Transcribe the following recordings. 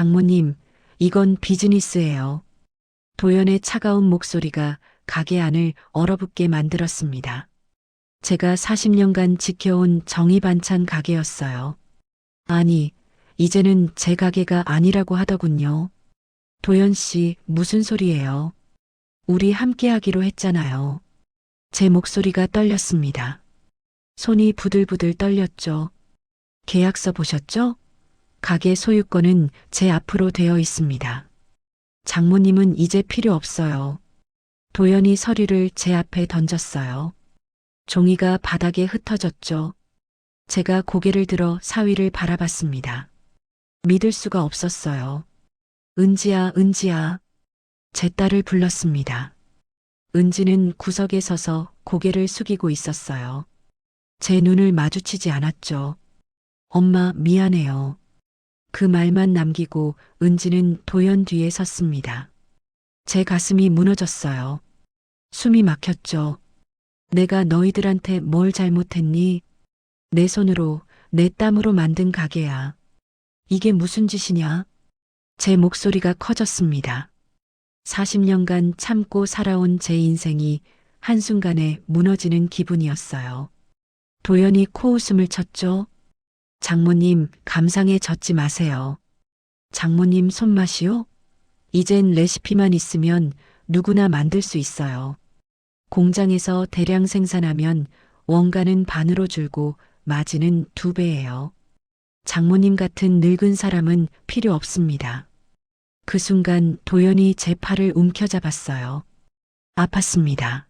장모님, 이건 비즈니스예요. 도연의 차가운 목소리가 가게 안을 얼어붙게 만들었습니다. 제가 40년간 지켜온 정의반찬 가게였어요. 아니, 이제는 제 가게가 아니라고 하더군요. 도연 씨, 무슨 소리예요? 우리 함께 하기로 했잖아요. 제 목소리가 떨렸습니다. 손이 부들부들 떨렸죠. 계약서 보셨죠? 가게 소유권은 제 앞으로 되어 있습니다. 장모님은 이제 필요 없어요. 도연이 서류를 제 앞에 던졌어요. 종이가 바닥에 흩어졌죠. 제가 고개를 들어 사위를 바라봤습니다. 믿을 수가 없었어요. 은지야, 은지야. 제 딸을 불렀습니다. 은지는 구석에 서서 고개를 숙이고 있었어요. 제 눈을 마주치지 않았죠. 엄마, 미안해요. 그 말만 남기고 은지는 도연 뒤에 섰습니다. 제 가슴이 무너졌어요. 숨이 막혔죠. 내가 너희들한테 뭘 잘못했니? 내 손으로, 내 땀으로 만든 가게야. 이게 무슨 짓이냐? 제 목소리가 커졌습니다. 40년간 참고 살아온 제 인생이 한순간에 무너지는 기분이었어요. 도연이 코웃음을 쳤죠. 장모님, 감상에 젖지 마세요. 장모님 손맛이요? 이젠 레시피만 있으면 누구나 만들 수 있어요. 공장에서 대량 생산하면 원가는 반으로 줄고 마진은 2배예요. 장모님 같은 늙은 사람은 필요 없습니다. 그 순간 도연이 제 팔을 움켜잡았어요. 아팠습니다.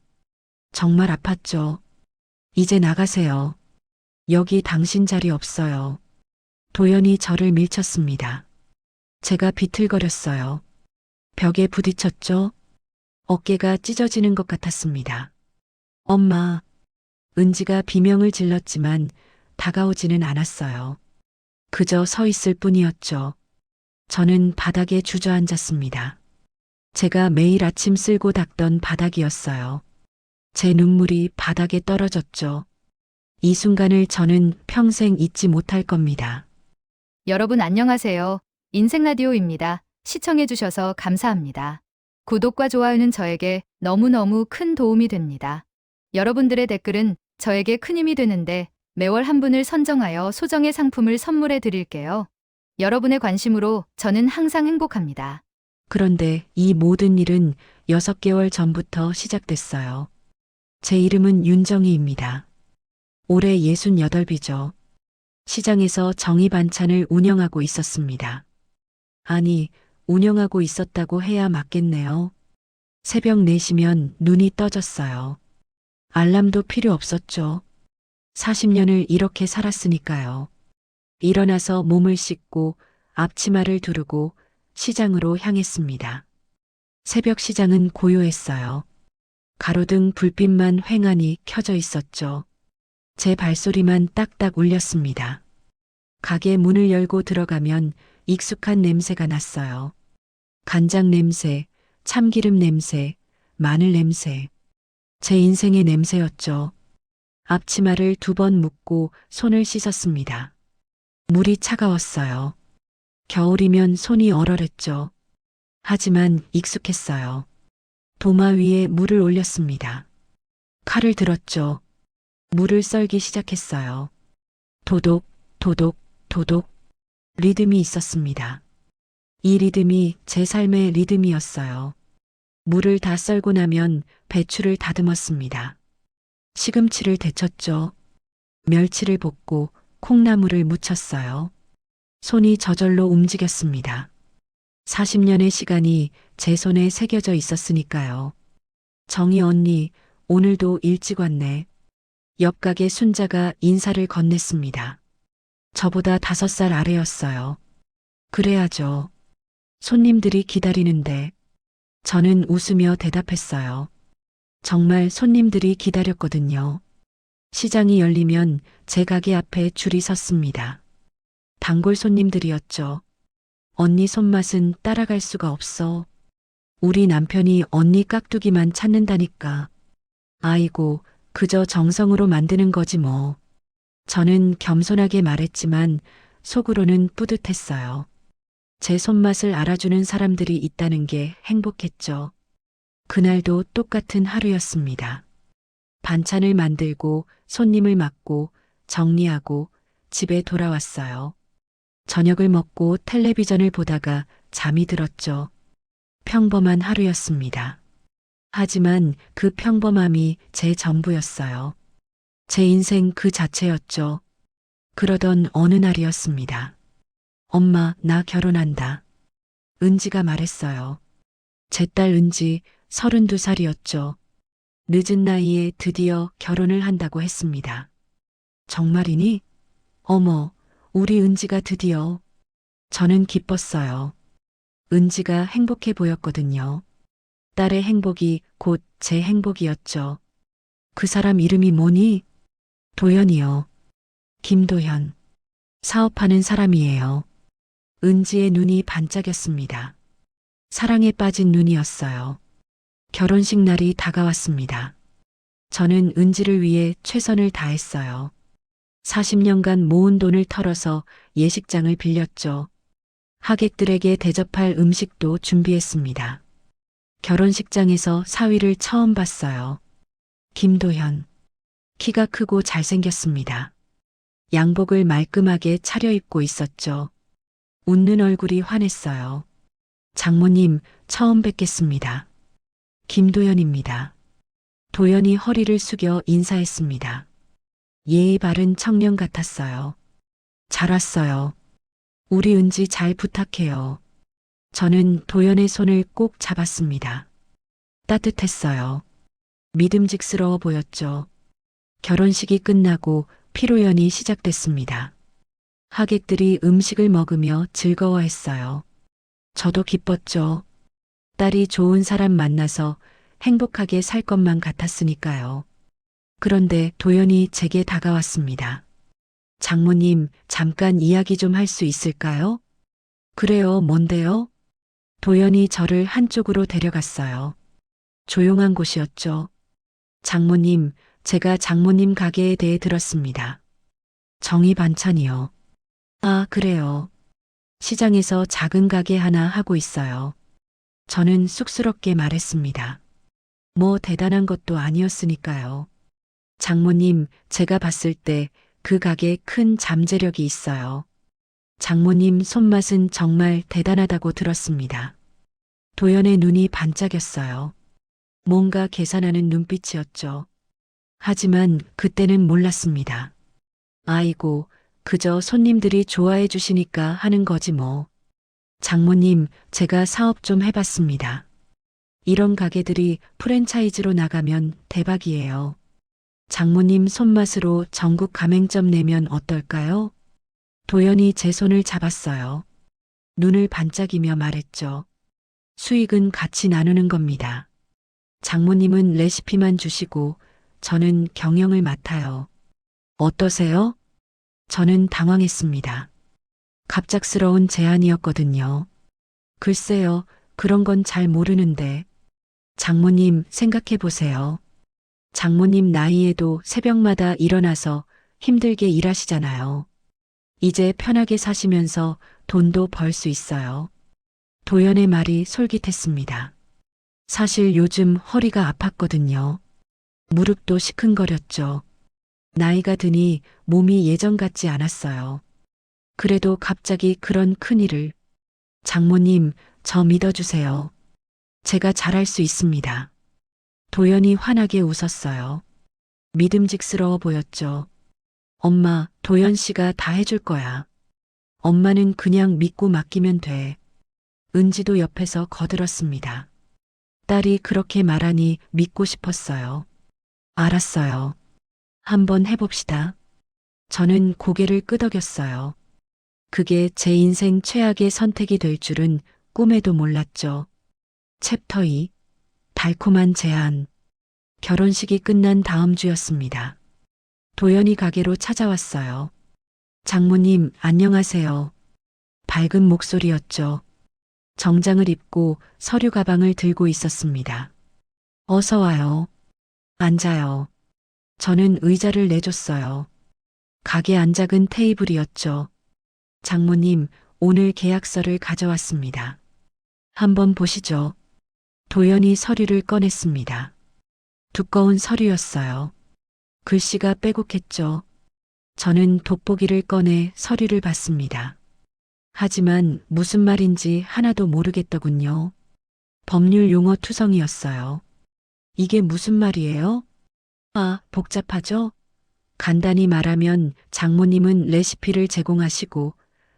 정말 아팠죠. 이제 나가세요. 여기 당신 자리 없어요. 도연이 저를 밀쳤습니다. 제가 비틀거렸어요. 벽에 부딪혔죠. 어깨가 찢어지는 것 같았습니다. 엄마, 은지가 비명을 질렀지만 다가오지는 않았어요. 그저 서 있을 뿐이었죠. 저는 바닥에 주저앉았습니다. 제가 매일 아침 쓸고 닦던 바닥이었어요. 제 눈물이 바닥에 떨어졌죠. 이 순간을 저는 평생 잊지 못할 겁니다. 여러분 안녕하세요. 인생라디오입니다. 시청해주셔서 감사합니다. 구독과 좋아요는 저에게 너무너무 큰 도움이 됩니다. 여러분들의 댓글은 저에게 큰 힘이 되는데 매월 한 분을 선정하여 소정의 상품을 선물해 드릴게요. 여러분의 관심으로 저는 항상 행복합니다. 그런데 이 모든 일은 6개월 전부터 시작됐어요. 제 이름은 윤정희입니다. 올해 68이죠. 시장에서 정의반찬을 운영하고 있었습니다. 아니, 운영하고 있었다고 해야 맞겠네요. 새벽 4시면 눈이 떠졌어요. 알람도 필요 없었죠. 40년을 이렇게 살았으니까요. 일어나서 몸을 씻고 앞치마를 두르고 시장으로 향했습니다. 새벽 시장은 고요했어요. 가로등 불빛만 휑하니 켜져 있었죠. 제 발소리만 딱딱 울렸습니다. 가게 문을 열고 들어가면 익숙한 냄새가 났어요. 간장 냄새, 참기름 냄새, 마늘 냄새. 제 인생의 냄새였죠. 앞치마를 2번 묶고 손을 씻었습니다. 물이 차가웠어요. 겨울이면 손이 얼얼했죠. 하지만 익숙했어요. 도마 위에 물을 올렸습니다. 칼을 들었죠. 물을 썰기 시작했어요. 도독, 도독, 도독. 리듬이 있었습니다. 이 리듬이 제 삶의 리듬이었어요. 물을 다 썰고 나면 배추를 다듬었습니다. 시금치를 데쳤죠. 멸치를 볶고 콩나물을 무쳤어요. 손이 저절로 움직였습니다. 40년의 시간이 제 손에 새겨져 있었으니까요. 정희 언니, 오늘도 일찍 왔네. 옆 가게 순자가 인사를 건넸습니다. 저보다 5살 아래였어요. 그래야죠. 손님들이 기다리는데. 저는 웃으며 대답했어요. 정말 손님들이 기다렸거든요. 시장이 열리면 제 가게 앞에 줄이 섰습니다. 단골 손님들이었죠. 언니 손맛은 따라갈 수가 없어. 우리 남편이 언니 깍두기만 찾는다니까. 아이고, 그저 정성으로 만드는 거지 뭐. 저는 겸손하게 말했지만 속으로는 뿌듯했어요. 제 손맛을 알아주는 사람들이 있다는 게 행복했죠. 그날도 똑같은 하루였습니다. 반찬을 만들고 손님을 맞고 정리하고 집에 돌아왔어요. 저녁을 먹고 텔레비전을 보다가 잠이 들었죠. 평범한 하루였습니다. 하지만 그 평범함이 제 전부였어요. 제 인생 그 자체였죠. 그러던 어느 날이었습니다. 엄마, 나 결혼한다. 은지가 말했어요. 제 딸 은지 32살이었죠. 늦은 나이에 드디어 결혼을 한다고 했습니다. 정말이니? 어머, 우리 은지가 드디어. 저는 기뻤어요. 은지가 행복해 보였거든요. 딸의 행복이 곧 제 행복이었죠. 그 사람 이름이 뭐니? 도연이요. 김도현. 사업하는 사람이에요. 은지의 눈이 반짝였습니다. 사랑에 빠진 눈이었어요. 결혼식 날이 다가왔습니다. 저는 은지를 위해 최선을 다했어요. 40년간 모은 돈을 털어서 예식장을 빌렸죠. 하객들에게 대접할 음식도 준비했습니다. 결혼식장에서 사위를 처음 봤어요. 김도현. 키가 크고 잘생겼습니다. 양복을 말끔하게 차려입고 있었죠. 웃는 얼굴이 환했어요. 장모님, 처음 뵙겠습니다. 김도연입니다. 도연이 허리를 숙여 인사했습니다. 예의 바른 청년 같았어요. 잘 왔어요. 우리 은지 잘 부탁해요. 저는 도연의 손을 꼭 잡았습니다. 따뜻했어요. 믿음직스러워 보였죠. 결혼식이 끝나고 피로연이 시작됐습니다. 하객들이 음식을 먹으며 즐거워했어요. 저도 기뻤죠. 딸이 좋은 사람 만나서 행복하게 살 것만 같았으니까요. 그런데 도연이 제게 다가왔습니다. 장모님, 잠깐 이야기 좀 할 수 있을까요? 그래요, 뭔데요? 도연이 저를 한쪽으로 데려갔어요. 조용한 곳이었죠. 장모님, 제가 장모님 가게에 대해 들었습니다. 정이 반찬이요. 아, 그래요. 시장에서 작은 가게 하나 하고 있어요. 저는 쑥스럽게 말했습니다. 뭐 대단한 것도 아니었으니까요. 장모님, 제가 봤을 때 그 가게에 큰 잠재력이 있어요. 장모님 손맛은 정말 대단하다고 들었습니다. 도연의 눈이 반짝였어요. 뭔가 계산하는 눈빛이었죠. 하지만 그때는 몰랐습니다. 아이고, 그저 손님들이 좋아해 주시니까 하는 거지 뭐. 장모님, 제가 사업 좀 해봤습니다. 이런 가게들이 프랜차이즈로 나가면 대박이에요. 장모님 손맛으로 전국 가맹점 내면 어떨까요? 도연이 제 손을 잡았어요. 눈을 반짝이며 말했죠. 수익은 같이 나누는 겁니다. 장모님은 레시피만 주시고 저는 경영을 맡아요. 어떠세요? 저는 당황했습니다. 갑작스러운 제안이었거든요. 글쎄요, 그런 건 잘 모르는데. 장모님 생각해 보세요. 장모님 나이에도 새벽마다 일어나서 힘들게 일하시잖아요. 이제 편하게 사시면서 돈도 벌 수 있어요. 도연의 말이 솔깃했습니다. 사실 요즘 허리가 아팠거든요. 무릎도 시큰거렸죠. 나이가 드니 몸이 예전 같지 않았어요. 그래도 갑자기 그런 큰일을. 장모님, 저 믿어주세요. 제가 잘할 수 있습니다. 도연이 환하게 웃었어요. 믿음직스러워 보였죠. 엄마, 도연 씨가 다 해줄 거야. 엄마는 그냥 믿고 맡기면 돼. 은지도 옆에서 거들었습니다. 딸이 그렇게 말하니 믿고 싶었어요. 알았어요. 한번 해봅시다. 저는 고개를 끄덕였어요. 그게 제 인생 최악의 선택이 될 줄은 꿈에도 몰랐죠. 챕터 2. 달콤한 제안. 결혼식이 끝난 다음 주였습니다. 도연이 가게로 찾아왔어요. 장모님, 안녕하세요. 밝은 목소리였죠. 정장을 입고 서류 가방을 들고 있었습니다. 어서 와요. 앉아요. 저는 의자를 내줬어요. 가게 안 작은 테이블이었죠. 장모님, 오늘 계약서를 가져왔습니다. 한번 보시죠. 도연이 서류를 꺼냈습니다. 두꺼운 서류였어요. 글씨가 빼곡했죠. 저는 돋보기를 꺼내 서류를 봤습니다. 하지만 무슨 말인지 하나도 모르겠더군요. 법률 용어 투성이었어요. 이게 무슨 말이에요? 아, 복잡하죠? 간단히 말하면 장모님은 레시피를 제공하시고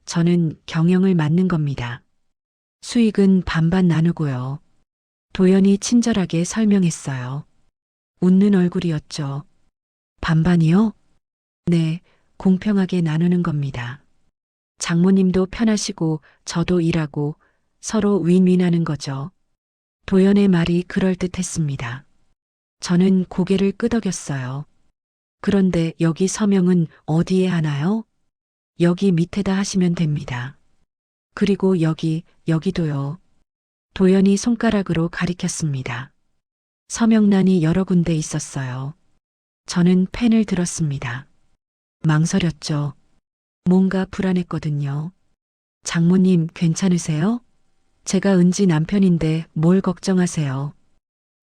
저는 경영을 맡는 겁니다. 수익은 반반 나누고요. 도연이 친절하게 설명했어요. 웃는 얼굴이었죠. 반반이요? 네, 공평하게 나누는 겁니다. 장모님도 편하시고 저도 일하고 서로 윈윈하는 거죠. 도연의 말이 그럴듯했습니다. 저는 고개를 끄덕였어요. 그런데 여기 서명은 어디에 하나요? 여기 밑에다 하시면 됩니다. 그리고 여기도요. 도연이 손가락으로 가리켰습니다. 서명란이 여러 군데 있었어요. 저는 펜을 들었습니다. 망설였죠. 뭔가 불안했거든요. 장모님 괜찮으세요? 제가 은지 남편인데 뭘 걱정하세요?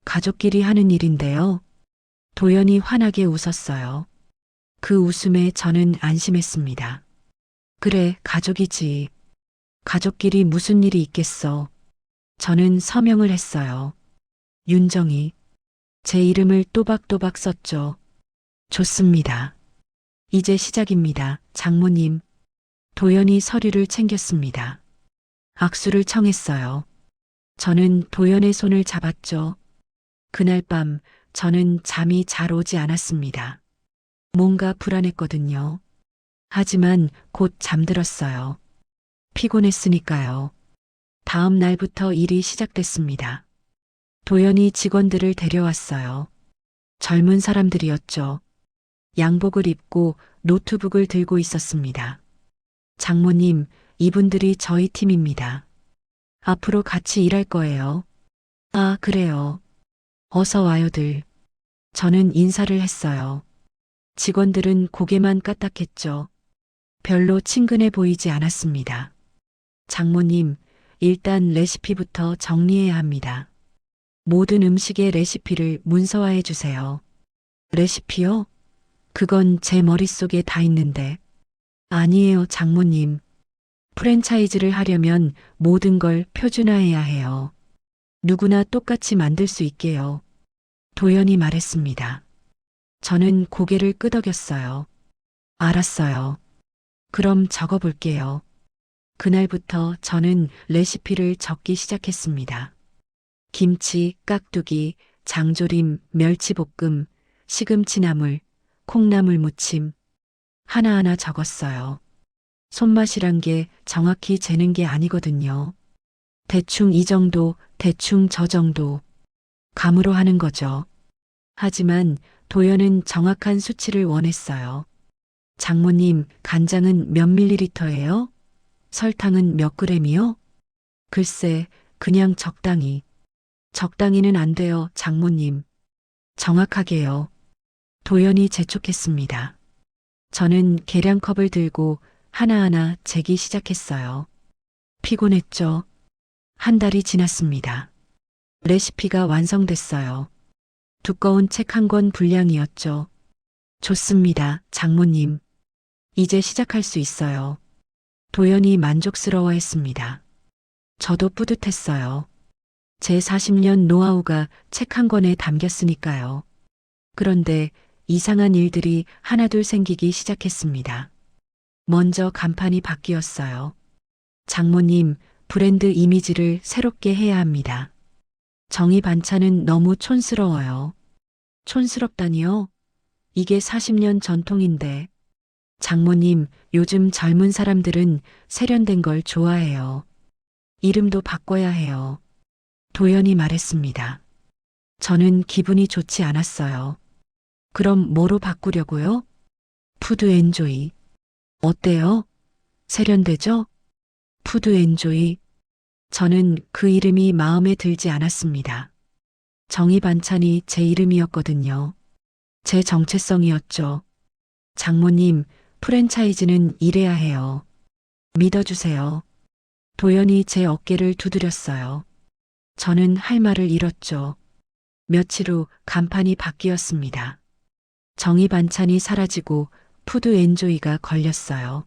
가족끼리 하는 일인데요. 도연이 환하게 웃었어요. 그 웃음에 저는 안심했습니다. 그래, 가족이지. 가족끼리 무슨 일이 있겠어. 저는 서명을 했어요. 윤정이. 제 이름을 또박또박 썼죠. 좋습니다. 이제 시작입니다, 장모님. 도연이 서류를 챙겼습니다. 악수를 청했어요. 저는 도연의 손을 잡았죠. 그날 밤 저는 잠이 잘 오지 않았습니다. 뭔가 불안했거든요. 하지만 곧 잠들었어요. 피곤했으니까요. 다음 날부터 일이 시작됐습니다. 도연이 직원들을 데려왔어요. 젊은 사람들이었죠. 양복을 입고 노트북을 들고 있었습니다. 장모님, 이분들이 저희 팀입니다. 앞으로 같이 일할 거예요. 아, 그래요. 어서 와요들. 저는 인사를 했어요. 직원들은 고개만 까딱했죠. 별로 친근해 보이지 않았습니다. 장모님, 일단 레시피부터 정리해야 합니다. 모든 음식의 레시피를 문서화해 주세요. 레시피요? 그건 제 머릿속에 다 있는데. 아니에요, 장모님. 프랜차이즈를 하려면 모든 걸 표준화해야 해요. 누구나 똑같이 만들 수 있게요. 도연이 말했습니다. 저는 고개를 끄덕였어요. 알았어요. 그럼 적어볼게요. 그날부터 저는 레시피를 적기 시작했습니다. 김치, 깍두기, 장조림, 멸치볶음, 시금치나물, 콩나물 무침. 하나하나 적었어요. 손맛이란 게 정확히 재는 게 아니거든요. 대충 이 정도, 대충 저 정도. 감으로 하는 거죠. 하지만 도연은 정확한 수치를 원했어요. 장모님, 간장은 몇 밀리리터예요? 설탕은 몇 그램이요? 글쎄, 그냥 적당히. 적당히는 안 돼요, 장모님. 정확하게요. 도연이 재촉했습니다. 저는 계량컵을 들고 하나하나 재기 시작했어요. 피곤했죠. 한 달이 지났습니다. 레시피가 완성됐어요. 두꺼운 책 한 권 분량이었죠. 좋습니다, 장모님. 이제 시작할 수 있어요. 도연이 만족스러워했습니다. 저도 뿌듯했어요. 제 40년 노하우가 책 한 권에 담겼으니까요. 그런데 이상한 일들이 하나둘 생기기 시작했습니다. 먼저 간판이 바뀌었어요. 장모님, 브랜드 이미지를 새롭게 해야 합니다. 정의 반찬은 너무 촌스러워요. 촌스럽다니요? 이게 40년 전통인데. 장모님, 요즘 젊은 사람들은 세련된 걸 좋아해요. 이름도 바꿔야 해요. 도연이 말했습니다. 저는 기분이 좋지 않았어요. 그럼 뭐로 바꾸려고요? 푸드 엔조이. 어때요? 세련되죠? 푸드 엔조이. 저는 그 이름이 마음에 들지 않았습니다. 정의 반찬이 제 이름이었거든요. 제 정체성이었죠. 장모님, 프랜차이즈는 이래야 해요. 믿어주세요. 도연이 제 어깨를 두드렸어요. 저는 할 말을 잃었죠. 며칠 후 간판이 바뀌었습니다. 정의 반찬이 사라지고 푸드 엔조이가 걸렸어요.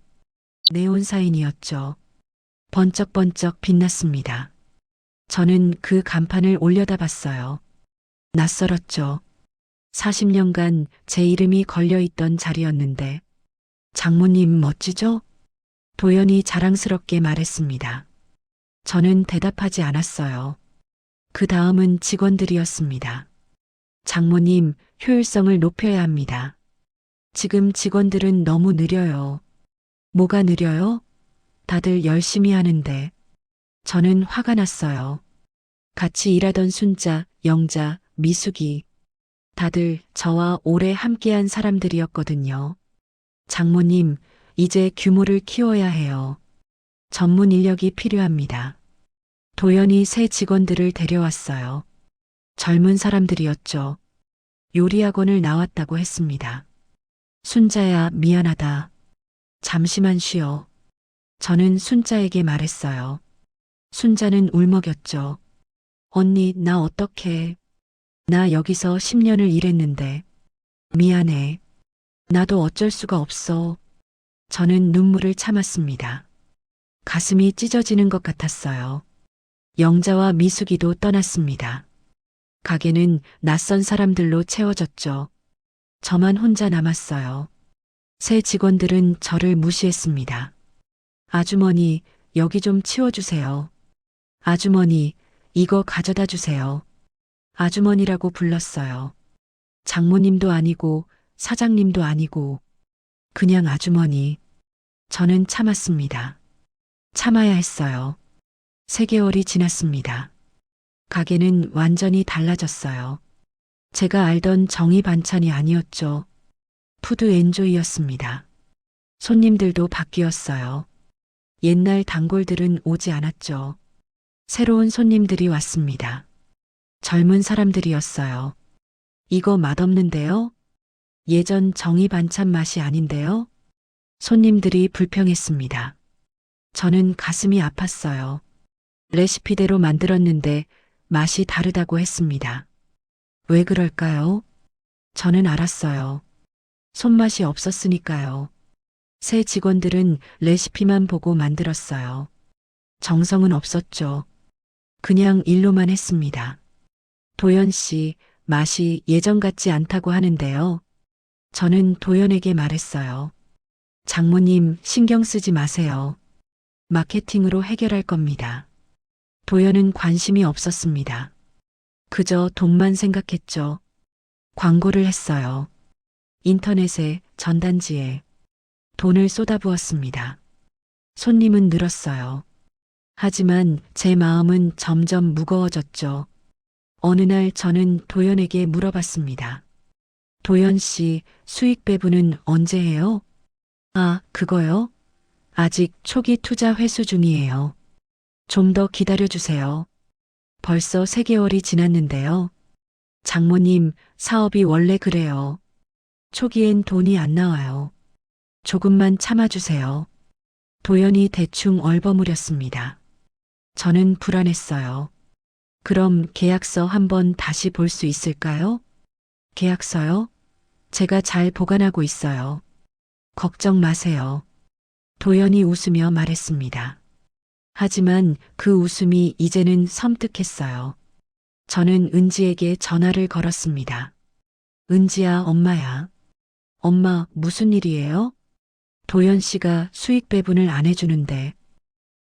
네온 사인이었죠. 번쩍번쩍 빛났습니다. 저는 그 간판을 올려다 봤어요. 낯설었죠. 40년간 제 이름이 걸려있던 자리였는데, 장모님 멋지죠? 도연이 자랑스럽게 말했습니다. 저는 대답하지 않았어요. 그 다음은 직원들이었습니다. 장모님, 효율성을 높여야 합니다. 지금 직원들은 너무 느려요. 뭐가 느려요? 다들 열심히 하는데. 저는 화가 났어요. 같이 일하던 순자, 영자, 미숙이. 다들 저와 오래 함께한 사람들이었거든요. 장모님, 이제 규모를 키워야 해요. 전문 인력이 필요합니다. 도연이 새 직원들을 데려왔어요. 젊은 사람들이었죠. 요리학원을 나왔다고 했습니다. 순자야, 미안하다. 잠시만 쉬어. 저는 순자에게 말했어요. 순자는 울먹였죠. 언니, 나 어떡해. 나 여기서 10년을 일했는데. 미안해. 나도 어쩔 수가 없어. 저는 눈물을 참았습니다. 가슴이 찢어지는 것 같았어요. 영자와 미숙이도 떠났습니다. 가게는 낯선 사람들로 채워졌죠. 저만 혼자 남았어요. 새 직원들은 저를 무시했습니다. 아주머니, 여기 좀 치워주세요. 아주머니, 이거 가져다 주세요. 아주머니라고 불렀어요. 장모님도 아니고 사장님도 아니고 그냥 아주머니. 저는 참았습니다. 참아야 했어요. 3개월이 지났습니다. 가게는 완전히 달라졌어요. 제가 알던 정의 반찬이 아니었죠. 푸드 엔조이였습니다. 손님들도 바뀌었어요. 옛날 단골들은 오지 않았죠. 새로운 손님들이 왔습니다. 젊은 사람들이었어요. 이거 맛없는데요? 예전 정의 반찬 맛이 아닌데요? 손님들이 불평했습니다. 저는 가슴이 아팠어요. 레시피대로 만들었는데 맛이 다르다고 했습니다. 왜 그럴까요? 저는 알았어요. 손맛이 없었으니까요. 새 직원들은 레시피만 보고 만들었어요. 정성은 없었죠. 그냥 일로만 했습니다. 도연 씨, 맛이 예전 같지 않다고 하는데요. 저는 도연에게 말했어요. 장모님, 신경 쓰지 마세요. 마케팅으로 해결할 겁니다. 도연은 관심이 없었습니다. 그저 돈만 생각했죠. 광고를 했어요. 인터넷에, 전단지에 돈을 쏟아부었습니다. 손님은 늘었어요. 하지만 제 마음은 점점 무거워졌죠. 어느 날 저는 도연에게 물어봤습니다. 도연 씨, 수익 배분은 언제 해요? 아, 그거요? 아직 초기 투자 회수 중이에요. 좀 더 기다려주세요. 벌써 3개월이 지났는데요. 장모님, 사업이 원래 그래요. 초기엔 돈이 안 나와요. 조금만 참아주세요. 도연이 대충 얼버무렸습니다. 저는 불안했어요. 그럼 계약서 한번 다시 볼 수 있을까요? 계약서요? 제가 잘 보관하고 있어요. 걱정 마세요. 도연이 웃으며 말했습니다. 하지만 그 웃음이 이제는 섬뜩했어요. 저는 은지에게 전화를 걸었습니다. 은지야, 엄마야. 엄마, 무슨 일이에요? 도연 씨가 수익 배분을 안 해주는데.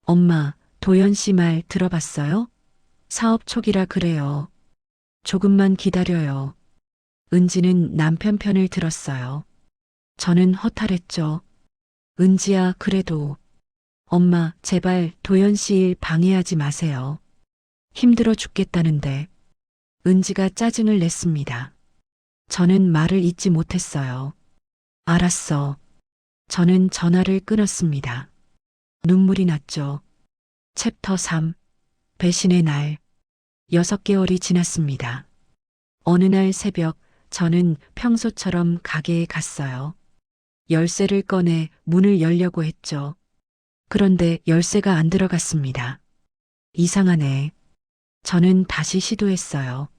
엄마, 도연 씨 말 들어봤어요? 사업 초기라 그래요. 조금만 기다려요. 은지는 남편 편을 들었어요. 저는 허탈했죠. 은지야, 그래도. 엄마, 제발 도연 씨 일 방해하지 마세요. 힘들어 죽겠다는데. 은지가 짜증을 냈습니다. 저는 말을 잇지 못했어요. 알았어. 저는 전화를 끊었습니다. 눈물이 났죠. 챕터 3. 배신의 날. 6개월이 지났습니다. 어느 날 새벽, 저는 평소처럼 가게에 갔어요. 열쇠를 꺼내 문을 열려고 했죠. 그런데 열쇠가 안 들어갔습니다. 이상하네. 저는 다시 시도했어요.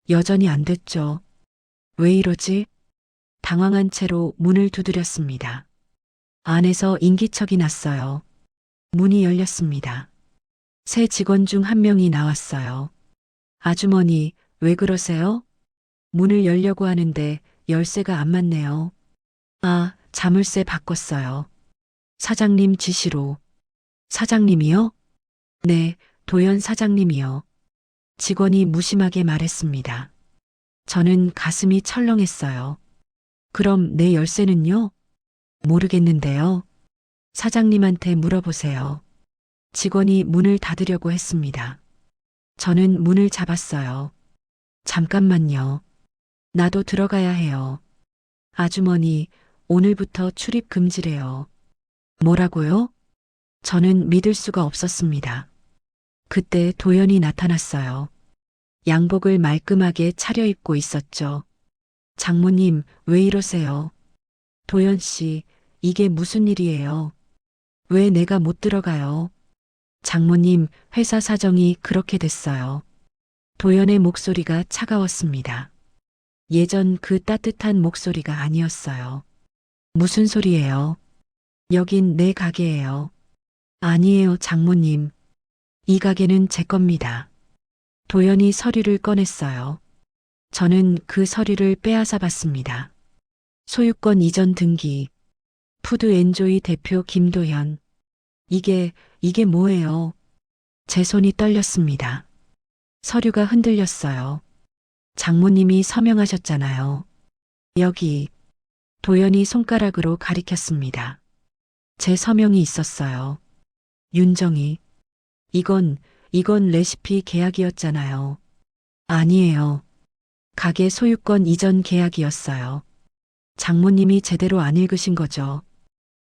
여전히 안 됐죠. 왜 이러지? 당황한 채로 문을 두드렸습니다. 안에서 인기척이 났어요. 문이 열렸습니다. 새 직원 중 한 명이 나왔어요. 아주머니, 왜 그러세요? 문을 열려고 하는데 열쇠가 안 맞네요. 아, 자물쇠 바꿨어요. 사장님 지시로. 사장님이요? 네, 도연 사장님이요. 직원이 무심하게 말했습니다. 저는 가슴이 철렁했어요. 그럼 내 열쇠는요? 모르겠는데요. 사장님한테 물어보세요. 직원이 문을 닫으려고 했습니다. 저는 문을 잡았어요. 잠깐만요. 나도 들어가야 해요. 아주머니, 오늘부터 출입 금지래요. 뭐라고요? 저는 믿을 수가 없었습니다. 그때 도연이 나타났어요. 양복을 말끔하게 차려입고 있었죠. 장모님, 왜 이러세요? 도연 씨, 이게 무슨 일이에요? 왜 내가 못 들어가요? 장모님, 회사 사정이 그렇게 됐어요. 도연의 목소리가 차가웠습니다. 예전 그 따뜻한 목소리가 아니었어요. 무슨 소리예요? 여긴 내 가게예요. 아니에요, 장모님. 이 가게는 제 겁니다. 도연이 서류를 꺼냈어요. 저는 그 서류를 빼앗아 봤습니다. 소유권 이전 등기. 푸드 엔조이 대표 김도현. 이게 뭐예요? 제 손이 떨렸습니다. 서류가 흔들렸어요. 장모님이 서명하셨잖아요. 여기. 도연이 손가락으로 가리켰습니다. 제 서명이 있었어요. 윤정이. 이건 레시피 계약이었잖아요. 아니에요. 가게 소유권 이전 계약이었어요. 장모님이 제대로 안 읽으신 거죠.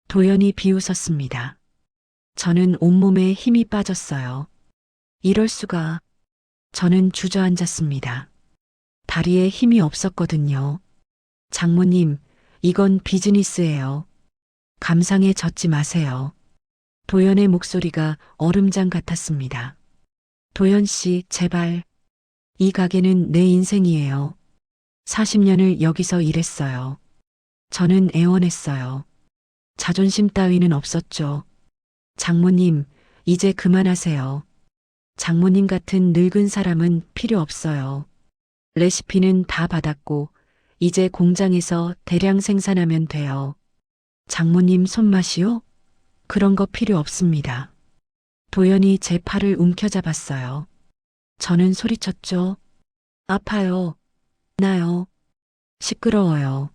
도연이 비웃었습니다. 저는 온몸에 힘이 빠졌어요. 이럴 수가. 저는 주저앉았습니다. 다리에 힘이 없었거든요. 장모님, 이건 비즈니스예요. 감상에 젖지 마세요. 도연의 목소리가 얼음장 같았습니다. 도연 씨, 제발. 이 가게는 내 인생이에요. 40년을 여기서 일했어요. 저는 애원했어요. 자존심 따위는 없었죠. 장모님, 이제 그만하세요. 장모님 같은 늙은 사람은 필요 없어요. 레시피는 다 받았고, 이제 공장에서 대량 생산하면 돼요. 장모님 손맛이요? 그런 거 필요 없습니다. 도연이 제 팔을 움켜잡았어요. 저는 소리쳤죠. 아파요. 나요. 시끄러워요.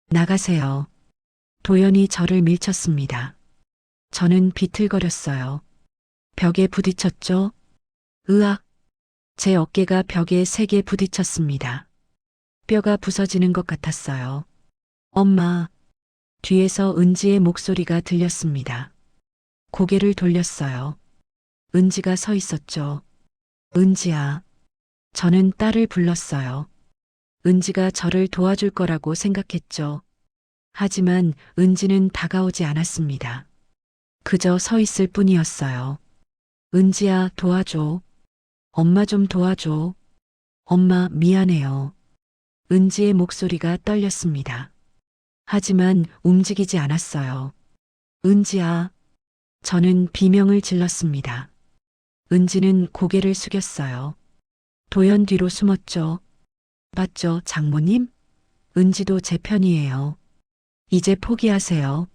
나가세요. 도연이 저를 밀쳤습니다. 저는 비틀거렸어요. 벽에 부딪혔죠. 으악. 제 어깨가 벽에 세게 부딪혔습니다. 뼈가 부서지는 것 같았어요. 엄마. 뒤에서 은지의 목소리가 들렸습니다. 고개를 돌렸어요. 은지가 서 있었죠. 은지야. 저는 딸을 불렀어요. 은지가 저를 도와줄 거라고 생각했죠. 하지만 은지는 다가오지 않았습니다. 그저 서 있을 뿐이었어요. 은지야, 도와줘. 엄마 좀 도와줘. 엄마, 미안해요. 은지의 목소리가 떨렸습니다. 하지만 움직이지 않았어요. 은지야. 저는 비명을 질렀습니다. 은지는 고개를 숙였어요. 도연 뒤로 숨었죠. 맞죠, 장모님? 은지도 제 편이에요. 이제 포기하세요.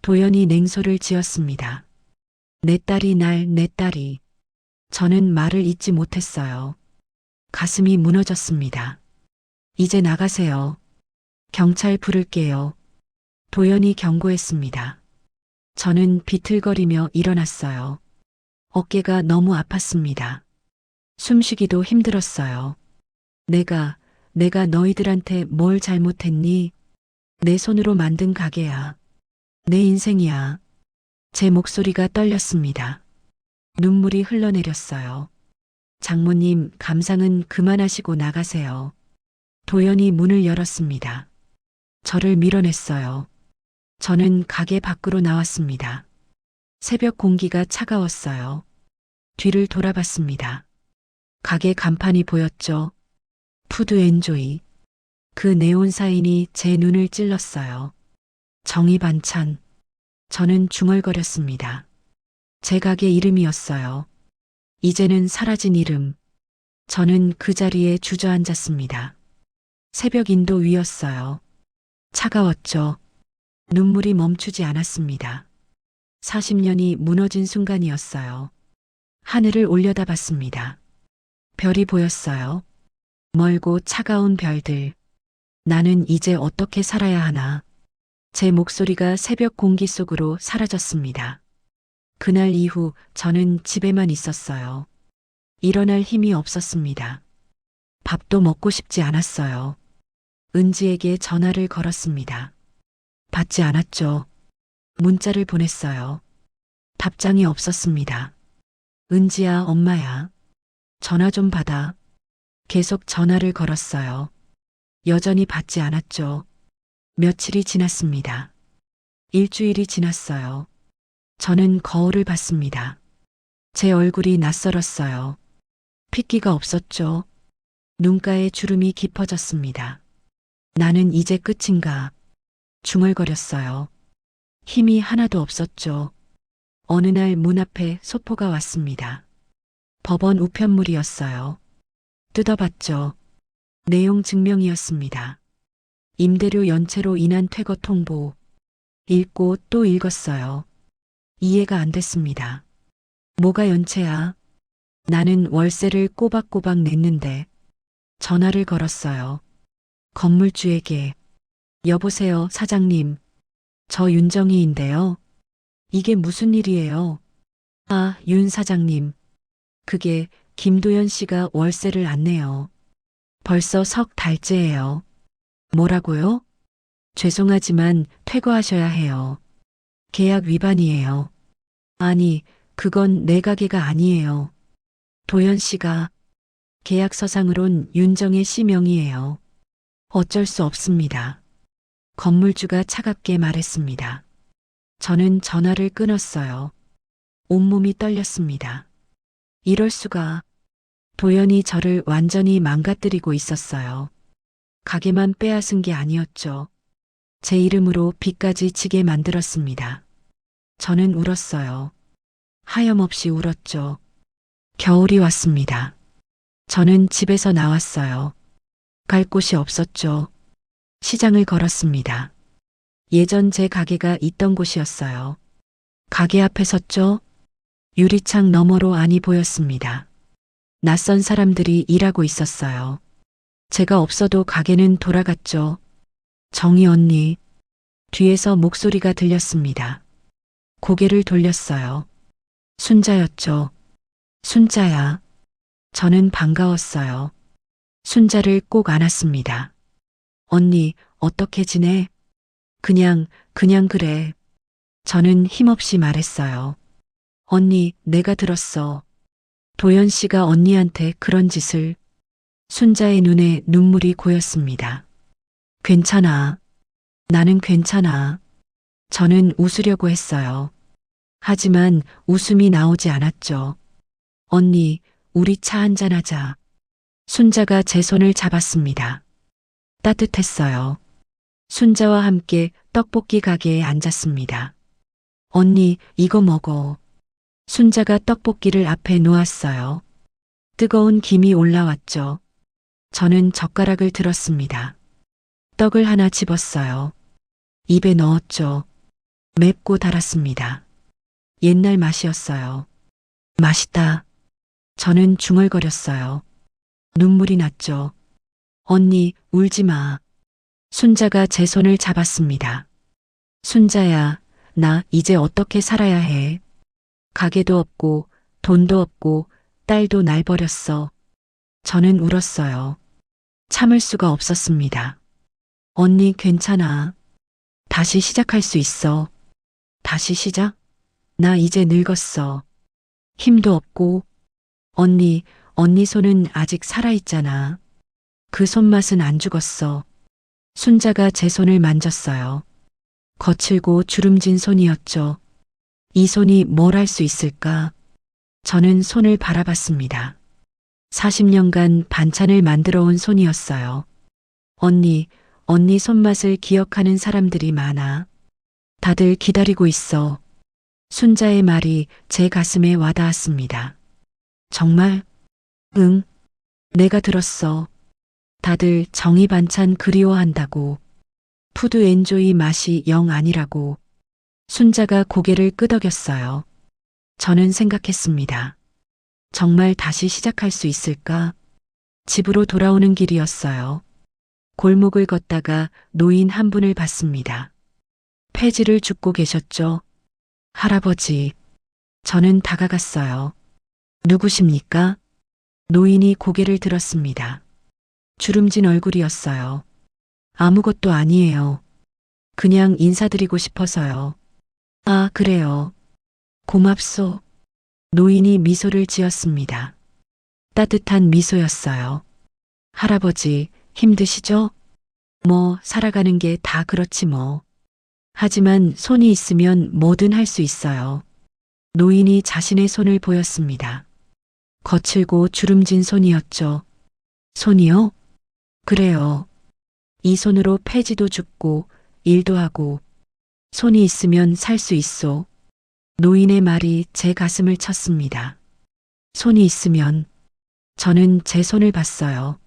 도연이 냉소를 지었습니다. 내 딸이. 저는 말을 잇지 못했어요. 가슴이 무너졌습니다. 이제 나가세요. 경찰 부를게요. 도연이 경고했습니다. 저는 비틀거리며 일어났어요. 어깨가 너무 아팠습니다. 숨쉬기도 힘들었어요. 내가 너희들한테 뭘 잘못했니? 내 손으로 만든 가게야. 내 인생이야. 제 목소리가 떨렸습니다. 눈물이 흘러내렸어요. 장모님, 감상은 그만하시고 나가세요. 도연이 문을 열었습니다. 저를 밀어냈어요. 저는 가게 밖으로 나왔습니다. 새벽 공기가 차가웠어요. 뒤를 돌아봤습니다. 가게 간판이 보였죠. 푸드 엔조이. 그 네온 사인이 제 눈을 찔렀어요. 정의 반찬. 저는 중얼거렸습니다. 제 가게 이름이었어요. 이제는 사라진 이름. 저는 그 자리에 주저앉았습니다. 새벽 인도 위였어요. 차가웠죠. 눈물이 멈추지 않았습니다. 40년이 무너진 순간이었어요. 하늘을 올려다봤습니다. 별이 보였어요. 멀고 차가운 별들. 나는 이제 어떻게 살아야 하나. 제 목소리가 새벽 공기 속으로 사라졌습니다. 그날 이후 저는 집에만 있었어요. 일어날 힘이 없었습니다. 밥도 먹고 싶지 않았어요. 은지에게 전화를 걸었습니다. 받지 않았죠. 문자를 보냈어요. 답장이 없었습니다. 은지야, 엄마야. 전화 좀 받아. 계속 전화를 걸었어요. 여전히 받지 않았죠. 며칠이 지났습니다. 일주일이 지났어요. 저는 거울을 봤습니다. 제 얼굴이 낯설었어요. 핏기가 없었죠. 눈가에 주름이 깊어졌습니다. 나는 이제 끝인가? 중얼거렸어요. 힘이 하나도 없었죠. 어느 날 문 앞에 소포가 왔습니다. 법원 우편물이었어요. 뜯어봤죠. 내용 증명이었습니다. 임대료 연체로 인한 퇴거 통보. 읽고 또 읽었어요. 이해가 안 됐습니다. 뭐가 연체야? 나는 월세를 꼬박꼬박 냈는데. 전화를 걸었어요. 건물주에게. 여보세요, 사장님. 저 윤정희인데요. 이게 무슨 일이에요? 아, 윤 사장님. 그게 김도연 씨가 월세를 안 내요. 벌써 석 달째예요. 뭐라고요? 죄송하지만 퇴거하셔야 해요. 계약 위반이에요. 아니, 그건 내 가게가 아니에요. 도연 씨가 계약서상으론 윤정혜 씨 명의예요. 어쩔 수 없습니다. 건물주가 차갑게 말했습니다. 저는 전화를 끊었어요. 온몸이 떨렸습니다. 이럴 수가. 도연이 저를 완전히 망가뜨리고 있었어요. 가게만 빼앗은 게 아니었죠. 제 이름으로 빚까지 지게 만들었습니다. 저는 울었어요. 하염없이 울었죠. 겨울이 왔습니다. 저는 집에서 나왔어요. 갈 곳이 없었죠. 시장을 걸었습니다. 예전 제 가게가 있던 곳이었어요. 가게 앞에 섰죠. 유리창 너머로 안이 보였습니다. 낯선 사람들이 일하고 있었어요. 제가 없어도 가게는 돌아갔죠. 정희 언니. 뒤에서 목소리가 들렸습니다. 고개를 돌렸어요. 순자였죠. 순자야. 저는 반가웠어요. 순자를 꼭 안았습니다. 언니, 어떻게 지내? 그냥 그래. 저는 힘없이 말했어요. 언니, 내가 들었어. 도연 씨가 언니한테 그런 짓을. 순자의 눈에 눈물이 고였습니다. 괜찮아. 나는 괜찮아. 저는 웃으려고 했어요. 하지만 웃음이 나오지 않았죠. 언니, 우리 차 한잔하자. 순자가 제 손을 잡았습니다. 따뜻했어요. 순자와 함께 떡볶이 가게에 앉았습니다. 언니, 이거 먹어. 순자가 떡볶이를 앞에 놓았어요. 뜨거운 김이 올라왔죠. 저는 젓가락을 들었습니다. 떡을 하나 집었어요. 입에 넣었죠. 맵고 달았습니다. 옛날 맛이었어요. 맛있다. 저는 중얼거렸어요. 눈물이 났죠. 언니, 울지 마. 순자가 제 손을 잡았습니다. 순자야, 나 이제 어떻게 살아야 해? 가게도 없고, 돈도 없고, 딸도 날 버렸어. 저는 울었어요. 참을 수가 없었습니다. 언니, 괜찮아. 다시 시작할 수 있어. 다시 시작? 나 이제 늙었어. 힘도 없고. 언니 손은 아직 살아있잖아. 그 손맛은 안 죽었어. 순자가 제 손을 만졌어요. 거칠고 주름진 손이었죠. 이 손이 뭘 할 수 있을까? 저는 손을 바라봤습니다. 40년간 반찬을 만들어 온 손이었어요. 언니 손맛을 기억하는 사람들이 많아. 다들 기다리고 있어. 순자의 말이 제 가슴에 와닿았습니다. 정말? 응, 내가 들었어. 다들 정이 반찬 그리워한다고. 푸드 엔조이 맛이 영 아니라고. 순자가 고개를 끄덕였어요. 저는 생각했습니다. 정말 다시 시작할 수 있을까? 집으로 돌아오는 길이었어요. 골목을 걷다가 노인 한 분을 봤습니다. 폐지를 줍고 계셨죠? 할아버지. 저는 다가갔어요. 누구십니까? 노인이 고개를 들었습니다. 주름진 얼굴이었어요. 아무것도 아니에요. 그냥 인사드리고 싶어서요. 아, 그래요. 고맙소. 노인이 미소를 지었습니다. 따뜻한 미소였어요. 할아버지, 힘드시죠? 뭐, 살아가는 게 다 그렇지 뭐. 하지만 손이 있으면 뭐든 할 수 있어요. 노인이 자신의 손을 보였습니다. 거칠고 주름진 손이었죠. 손이요? 그래요. 이 손으로 폐지도 줍고 일도 하고 손이 있으면 살 수 있소. 노인의 말이 제 가슴을 쳤습니다. 손이 있으면 저는 제 손을 봤어요.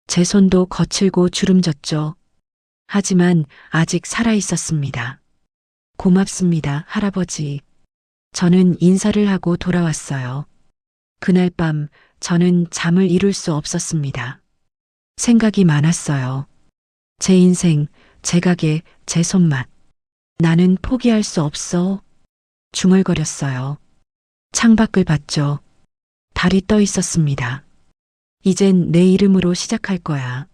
제 손도 거칠고 주름졌죠. 하지만 아직 살아 있었습니다. 고맙습니다, 할아버지. 저는 인사를 하고 돌아왔어요. 그날 밤 저는 잠을 이룰 수 없었습니다. 생각이 많았어요. 제 인생, 제 가게, 제 손맛. 나는 포기할 수 없어. 중얼거렸어요. 창밖을 봤죠. 달이 떠 있었습니다. 이젠 내 이름으로 시작할 거야.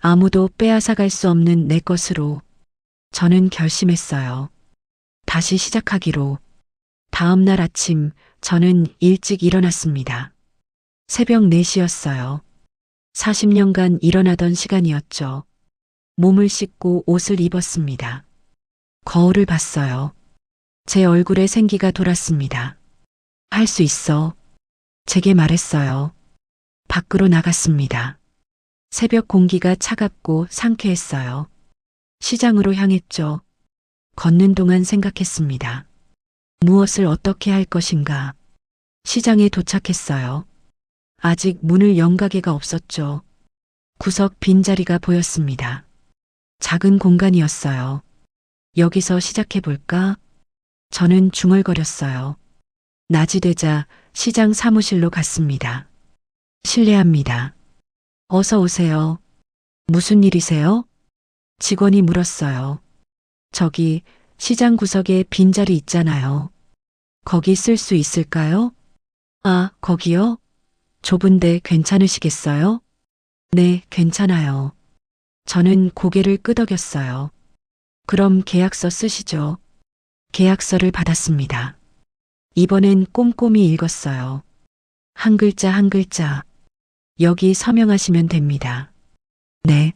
아무도 빼앗아갈 수 없는 내 것으로. 저는 결심했어요. 다시 시작하기로. 다음 날 아침 저는 일찍 일어났습니다. 새벽 4시였어요. 40년간 일어나던 시간이었죠. 몸을 씻고 옷을 입었습니다. 거울을 봤어요. 제 얼굴에 생기가 돌았습니다. 할 수 있어. 제게 말했어요. 밖으로 나갔습니다. 새벽 공기가 차갑고 상쾌했어요. 시장으로 향했죠. 걷는 동안 생각했습니다. 무엇을 어떻게 할 것인가. 시장에 도착했어요. 아직 문을 연 가게가 없었죠. 구석 빈자리가 보였습니다. 작은 공간이었어요. 여기서 시작해볼까? 저는 중얼거렸어요. 낮이 되자 시장 사무실로 갔습니다. 실례합니다. 어서 오세요. 무슨 일이세요? 직원이 물었어요. 저기 시장 구석에 빈자리 있잖아요. 거기 쓸 수 있을까요? 아, 거기요? 좁은데 괜찮으시겠어요? 네, 괜찮아요. 저는 고개를 끄덕였어요. 그럼 계약서 쓰시죠. 계약서를 받았습니다. 이번엔 꼼꼼히 읽었어요. 한 글자 한 글자. 여기 서명하시면 됩니다. 네.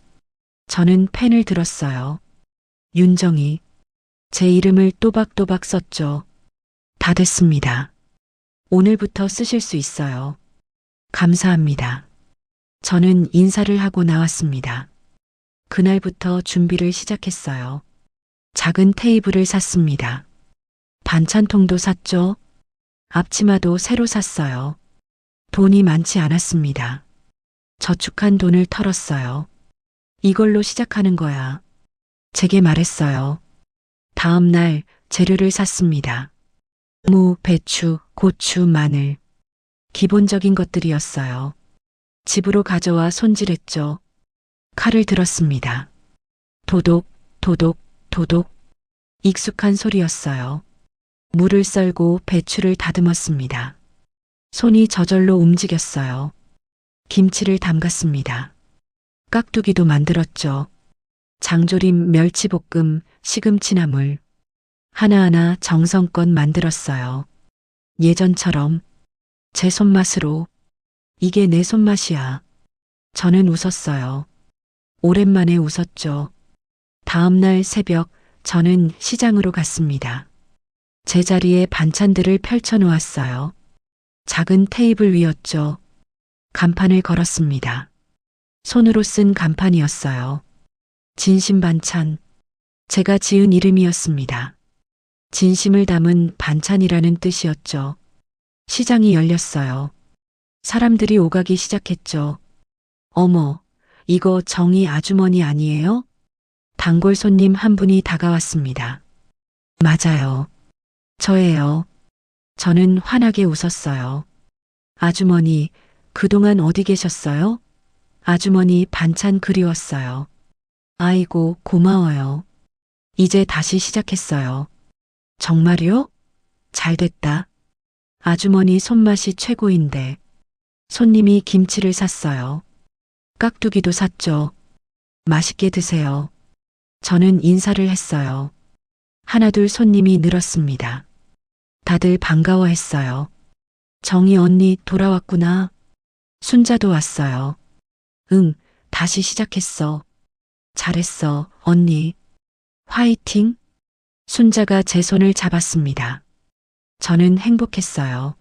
저는 펜을 들었어요. 윤정희. 제 이름을 또박또박 썼죠. 다 됐습니다. 오늘부터 쓰실 수 있어요. 감사합니다. 저는 인사를 하고 나왔습니다. 그날부터 준비를 시작했어요. 작은 테이블을 샀습니다. 반찬통도 샀죠. 앞치마도 새로 샀어요. 돈이 많지 않았습니다. 저축한 돈을 털었어요. 이걸로 시작하는 거야. 제게 말했어요. 다음 날 재료를 샀습니다. 무, 배추, 고추, 마늘. 기본적인 것들이었어요. 집으로 가져와 손질했죠. 칼을 들었습니다. 도독, 도독, 도독. 익숙한 소리였어요. 물을 썰고 배추를 다듬었습니다. 손이 저절로 움직였어요. 김치를 담갔습니다. 깍두기도 만들었죠. 장조림, 멸치볶음, 시금치나물. 하나하나 정성껏 만들었어요. 예전처럼 제 손맛으로. 이게 내 손맛이야. 저는 웃었어요. 오랜만에 웃었죠. 다음 날 새벽 저는 시장으로 갔습니다. 제자리에 반찬들을 펼쳐 놓았어요. 작은 테이블 위였죠. 간판을 걸었습니다. 손으로 쓴 간판이었어요. 진심 반찬. 제가 지은 이름이었습니다. 진심을 담은 반찬이라는 뜻이었죠. 시장이 열렸어요. 사람들이 오가기 시작했죠. 어머, 이거 정희 아주머니 아니에요? 단골 손님 한 분이 다가왔습니다. 맞아요. 저예요. 저는 환하게 웃었어요. 아주머니, 그동안 어디 계셨어요? 아주머니 반찬 그리웠어요. 아이고, 고마워요. 이제 다시 시작했어요. 정말요? 잘 됐다. 아주머니 손맛이 최고인데. 손님이 김치를 샀어요. 깍두기도 샀죠. 맛있게 드세요. 저는 인사를 했어요. 하나둘 손님이 늘었습니다. 다들 반가워했어요. 정희 언니 돌아왔구나. 순자도 왔어요. 응, 다시 시작했어. 잘했어, 언니. 화이팅! 순자가 제 손을 잡았습니다. 저는 행복했어요.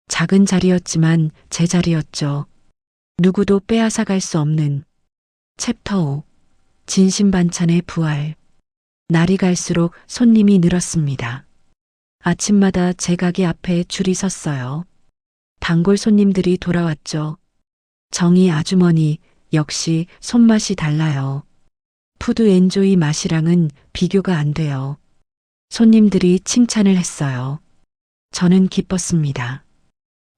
작은 자리였지만 제 자리였죠. 누구도 빼앗아 갈 수 없는 챕터 5. 진심 반찬의 부활. 날이 갈수록 손님이 늘었습니다. 아침마다 제 가게 앞에 줄이 섰어요. 단골 손님들이 돌아왔죠. 정희 아주머니 역시 손맛이 달라요. 푸드 엔조이 맛이랑은 비교가 안 돼요. 손님들이 칭찬을 했어요. 저는 기뻤습니다.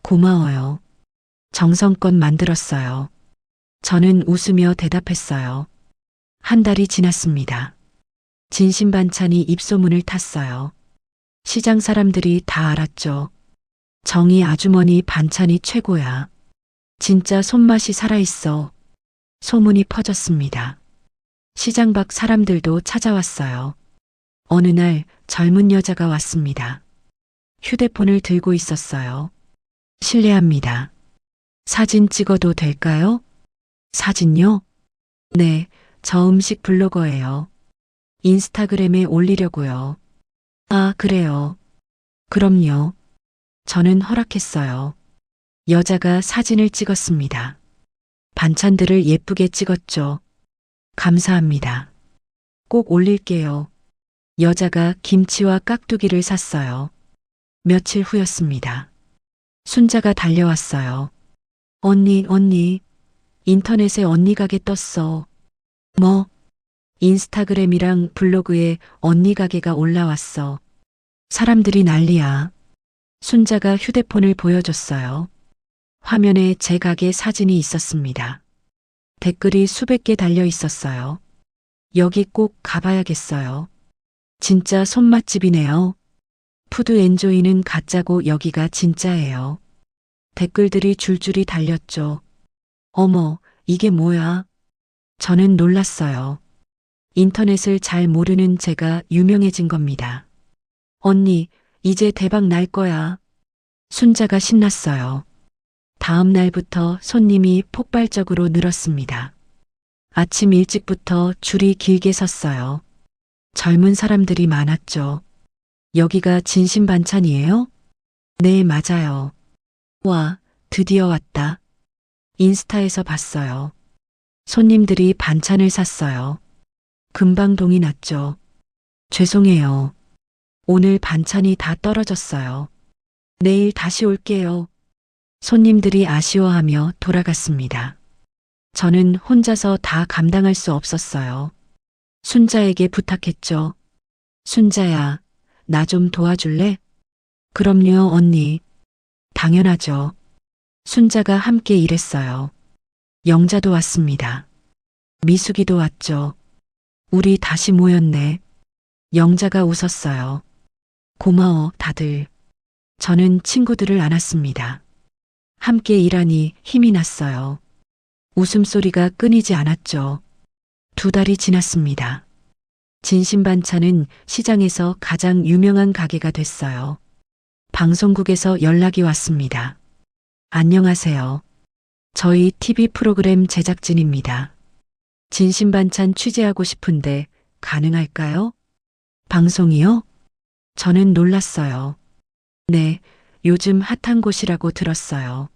고마워요. 정성껏 만들었어요. 저는 웃으며 대답했어요. 한 달이 지났습니다. 진심 반찬이 입소문을 탔어요. 시장 사람들이 다 알았죠. 정희 아주머니 반찬이 최고야. 진짜 손맛이 살아있어. 소문이 퍼졌습니다. 시장 밖 사람들도 찾아왔어요. 어느 날 젊은 여자가 왔습니다. 휴대폰을 들고 있었어요. 실례합니다. 사진 찍어도 될까요? 사진요? 네, 저 음식 블로거예요. 인스타그램에 올리려고요. 아, 그래요. 그럼요. 저는 허락했어요. 여자가 사진을 찍었습니다. 반찬들을 예쁘게 찍었죠. 감사합니다. 꼭 올릴게요. 여자가 김치와 깍두기를 샀어요. 며칠 후였습니다. 순자가 달려왔어요. 언니, 인터넷에 언니 가게 떴어. 뭐? 인스타그램이랑 블로그에 언니 가게가 올라왔어. 사람들이 난리야. 순자가 휴대폰을 보여줬어요. 화면에 제 가게 사진이 있었습니다. 댓글이 수백 개 달려 있었어요. 여기 꼭 가봐야겠어요. 진짜 손맛집이네요. 푸드 엔조이는 가짜고 여기가 진짜예요. 댓글들이 줄줄이 달렸죠. 어머, 이게 뭐야? 저는 놀랐어요. 인터넷을 잘 모르는 제가 유명해진 겁니다. 언니, 이제 대박 날 거야. 순자가 신났어요. 다음 날부터 손님이 폭발적으로 늘었습니다. 아침 일찍부터 줄이 길게 섰어요. 젊은 사람들이 많았죠. 여기가 진심 반찬이에요? 네, 맞아요. 와, 드디어 왔다. 인스타에서 봤어요. 손님들이 반찬을 샀어요. 금방 동이 났죠. 죄송해요. 오늘 반찬이 다 떨어졌어요. 내일 다시 올게요. 손님들이 아쉬워하며 돌아갔습니다. 저는 혼자서 다 감당할 수 없었어요. 순자에게 부탁했죠. 순자야, 나 좀 도와줄래? 그럼요, 언니. 당연하죠. 순자가 함께 일했어요. 영자도 왔습니다. 미숙이도 왔죠. 우리 다시 모였네. 영자가 웃었어요. 고마워, 다들. 저는 친구들을 안았습니다. 함께 일하니 힘이 났어요. 웃음소리가 끊이지 않았죠. 2달이 지났습니다. 진심 반찬은 시장에서 가장 유명한 가게가 됐어요. 방송국에서 연락이 왔습니다. 안녕하세요. 저희 TV 프로그램 제작진입니다. 진심 반찬 취재하고 싶은데 가능할까요? 방송이요? 저는 놀랐어요. 네, 요즘 핫한 곳이라고 들었어요.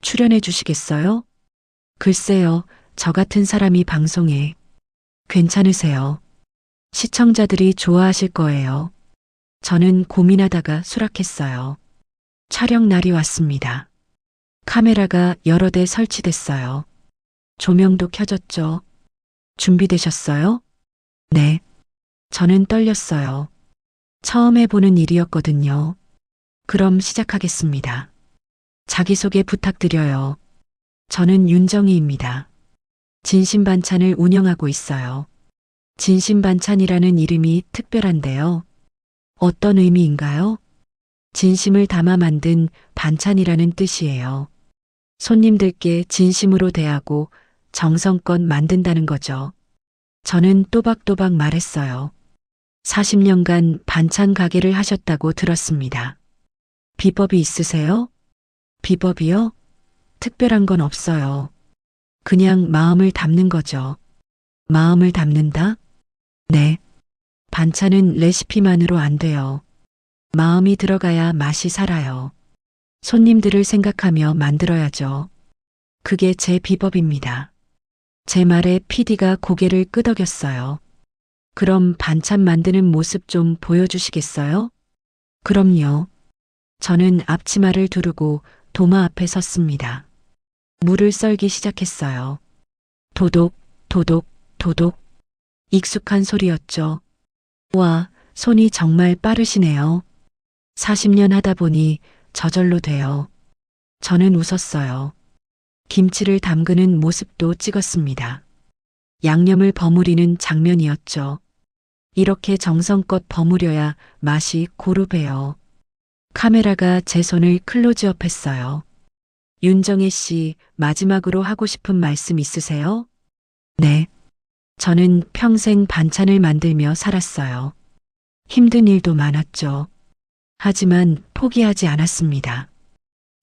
출연해 주시겠어요? 글쎄요, 저 같은 사람이 방송에 괜찮으세요? 시청자들이 좋아하실 거예요. 저는 고민하다가 수락했어요. 촬영 날이 왔습니다. 카메라가 여러 대 설치됐어요. 조명도 켜졌죠. 준비되셨어요? 네. 저는 떨렸어요. 처음 해보는 일이었거든요. 그럼 시작하겠습니다. 자기소개 부탁드려요. 저는 윤정희입니다. 진심반찬을 운영하고 있어요. 진심반찬이라는 이름이 특별한데요. 어떤 의미인가요? 진심을 담아 만든 반찬이라는 뜻이에요. 손님들께 진심으로 대하고 정성껏 만든다는 거죠. 저는 또박또박 말했어요. 40년간 반찬 가게를 하셨다고 들었습니다. 비법이 있으세요? 비법이요? 특별한 건 없어요. 그냥 마음을 담는 거죠. 마음을 담는다? 네. 반찬은 레시피만으로 안 돼요. 마음이 들어가야 맛이 살아요. 손님들을 생각하며 만들어야죠. 그게 제 비법입니다. 제 말에 PD가 고개를 끄덕였어요. 그럼 반찬 만드는 모습 좀 보여주시겠어요? 그럼요. 저는 앞치마를 두르고 도마 앞에 섰습니다. 물을 썰기 시작했어요. 도독, 도독, 도독. 익숙한 소리였죠. 와, 손이 정말 빠르시네요. 40년 하다 보니 저절로 돼요. 저는 웃었어요. 김치를 담그는 모습도 찍었습니다. 양념을 버무리는 장면이었죠. 이렇게 정성껏 버무려야 맛이 고루 배요. 카메라가 제 손을 클로즈업 했어요. 윤정혜 씨, 마지막으로 하고 싶은 말씀 있으세요? 네. 저는 평생 반찬을 만들며 살았어요. 힘든 일도 많았죠. 하지만 포기하지 않았습니다.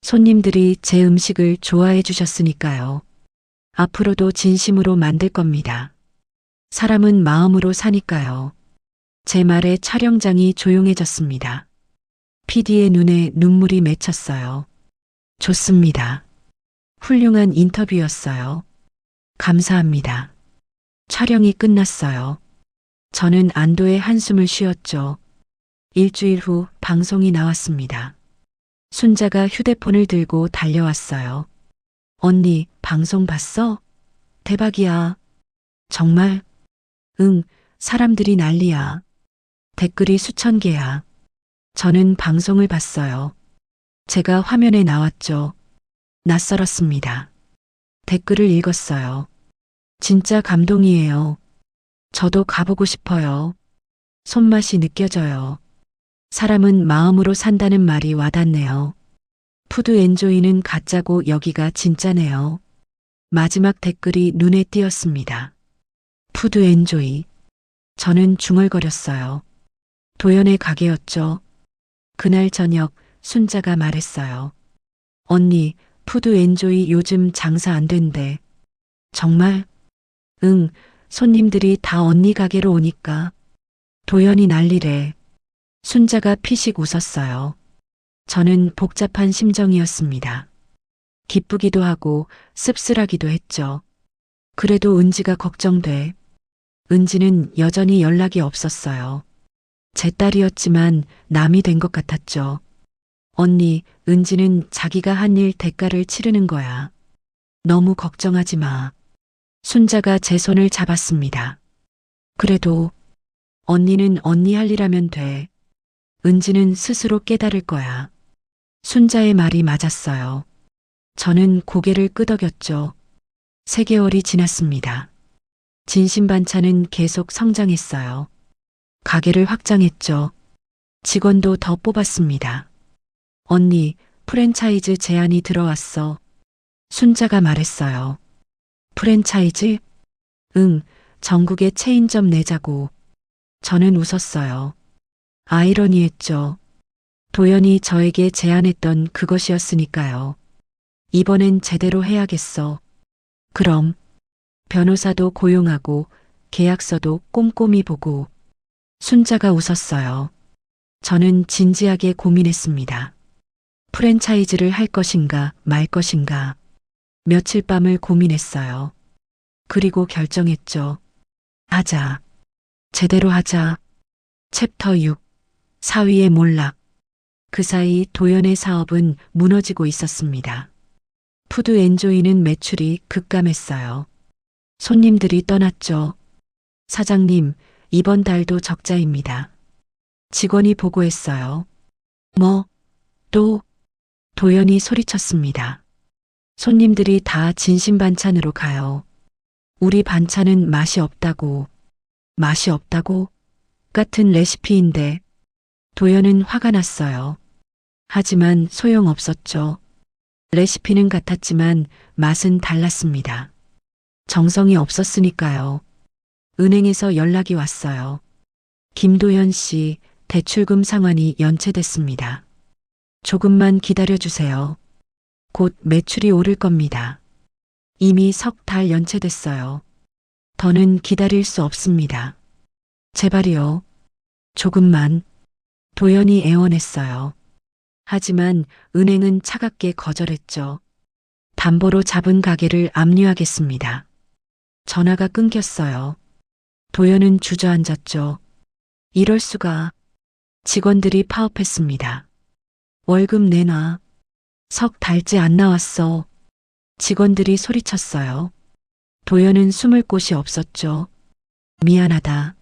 손님들이 제 음식을 좋아해 주셨으니까요. 앞으로도 진심으로 만들 겁니다. 사람은 마음으로 사니까요. 제 말에 촬영장이 조용해졌습니다. PD의 눈에 눈물이 맺혔어요. 좋습니다. 훌륭한 인터뷰였어요. 감사합니다. 촬영이 끝났어요. 저는 안도의 한숨을 쉬었죠. 일주일 후 방송이 나왔습니다. 순자가 휴대폰을 들고 달려왔어요. 언니, 방송 봤어? 대박이야. 정말? 응, 사람들이 난리야. 댓글이 수천 개야. 저는 방송을 봤어요. 제가 화면에 나왔죠. 낯설었습니다. 댓글을 읽었어요. 진짜 감동이에요. 저도 가보고 싶어요. 손맛이 느껴져요. 사람은 마음으로 산다는 말이 와닿네요. 푸드 엔조이는 가짜고 여기가 진짜네요. 마지막 댓글이 눈에 띄었습니다. 푸드 엔조이. 저는 중얼거렸어요. 도연의 가게였죠. 그날 저녁 순자가 말했어요. 언니, 푸드 엔조이 요즘 장사 안 된대. 정말? 응, 손님들이 다 언니 가게로 오니까. 도연이 난리래. 순자가 피식 웃었어요. 저는 복잡한 심정이었습니다. 기쁘기도 하고 씁쓸하기도 했죠. 그래도 은지가 걱정돼. 은지는 여전히 연락이 없었어요. 제 딸이었지만 남이 된 것 같았죠. 언니, 은지는 자기가 한 일 대가를 치르는 거야. 너무 걱정하지 마. 순자가 제 손을 잡았습니다. 그래도 언니는 언니 할 일 하면 돼. 은지는 스스로 깨달을 거야. 순자의 말이 맞았어요. 저는 고개를 끄덕였죠. 3개월이 지났습니다. 진심반찬은 계속 성장했어요. 가게를 확장했죠. 직원도 더 뽑았습니다. 언니, 프랜차이즈 제안이 들어왔어. 순자가 말했어요. 프랜차이즈? 응, 전국에 체인점 내자고. 저는 웃었어요. 아이러니했죠. 도연이 저에게 제안했던 그것이었으니까요. 이번엔 제대로 해야겠어. 그럼 변호사도 고용하고 계약서도 꼼꼼히 보고. 순자가 웃었어요. 저는 진지하게 고민했습니다. 프랜차이즈를 할 것인가 말 것인가. 며칠 밤을 고민했어요. 그리고 결정했죠. 하자. 제대로 하자. 챕터 6. 사위의 몰락. 그 사이 도연의 사업은 무너지고 있었습니다. 푸드 엔조이는 매출이 급감했어요. 손님들이 떠났죠. 사장님, 이번 달도 적자입니다. 직원이 보고했어요. 뭐, 또, 도연이 소리쳤습니다. 손님들이 다 진심 반찬으로 가요. 우리 반찬은 맛이 없다고. 맛이 없다고? 같은 레시피인데. 도연은 화가 났어요. 하지만 소용없었죠. 레시피는 같았지만 맛은 달랐습니다. 정성이 없었으니까요. 은행에서 연락이 왔어요. 김도연 씨, 대출금 상환이 연체됐습니다. 조금만 기다려주세요. 곧 매출이 오를 겁니다. 이미 석 달 연체됐어요. 더는 기다릴 수 없습니다. 제발이요. 조금만. 도연이 애원했어요. 하지만 은행은 차갑게 거절했죠. 담보로 잡은 가게를 압류하겠습니다. 전화가 끊겼어요. 도연은 주저앉았죠. 이럴 수가. 직원들이 파업했습니다. 월급 내놔. 석 달째 안 나왔어. 직원들이 소리쳤어요. 도연은 숨을 곳이 없었죠. 미안하다.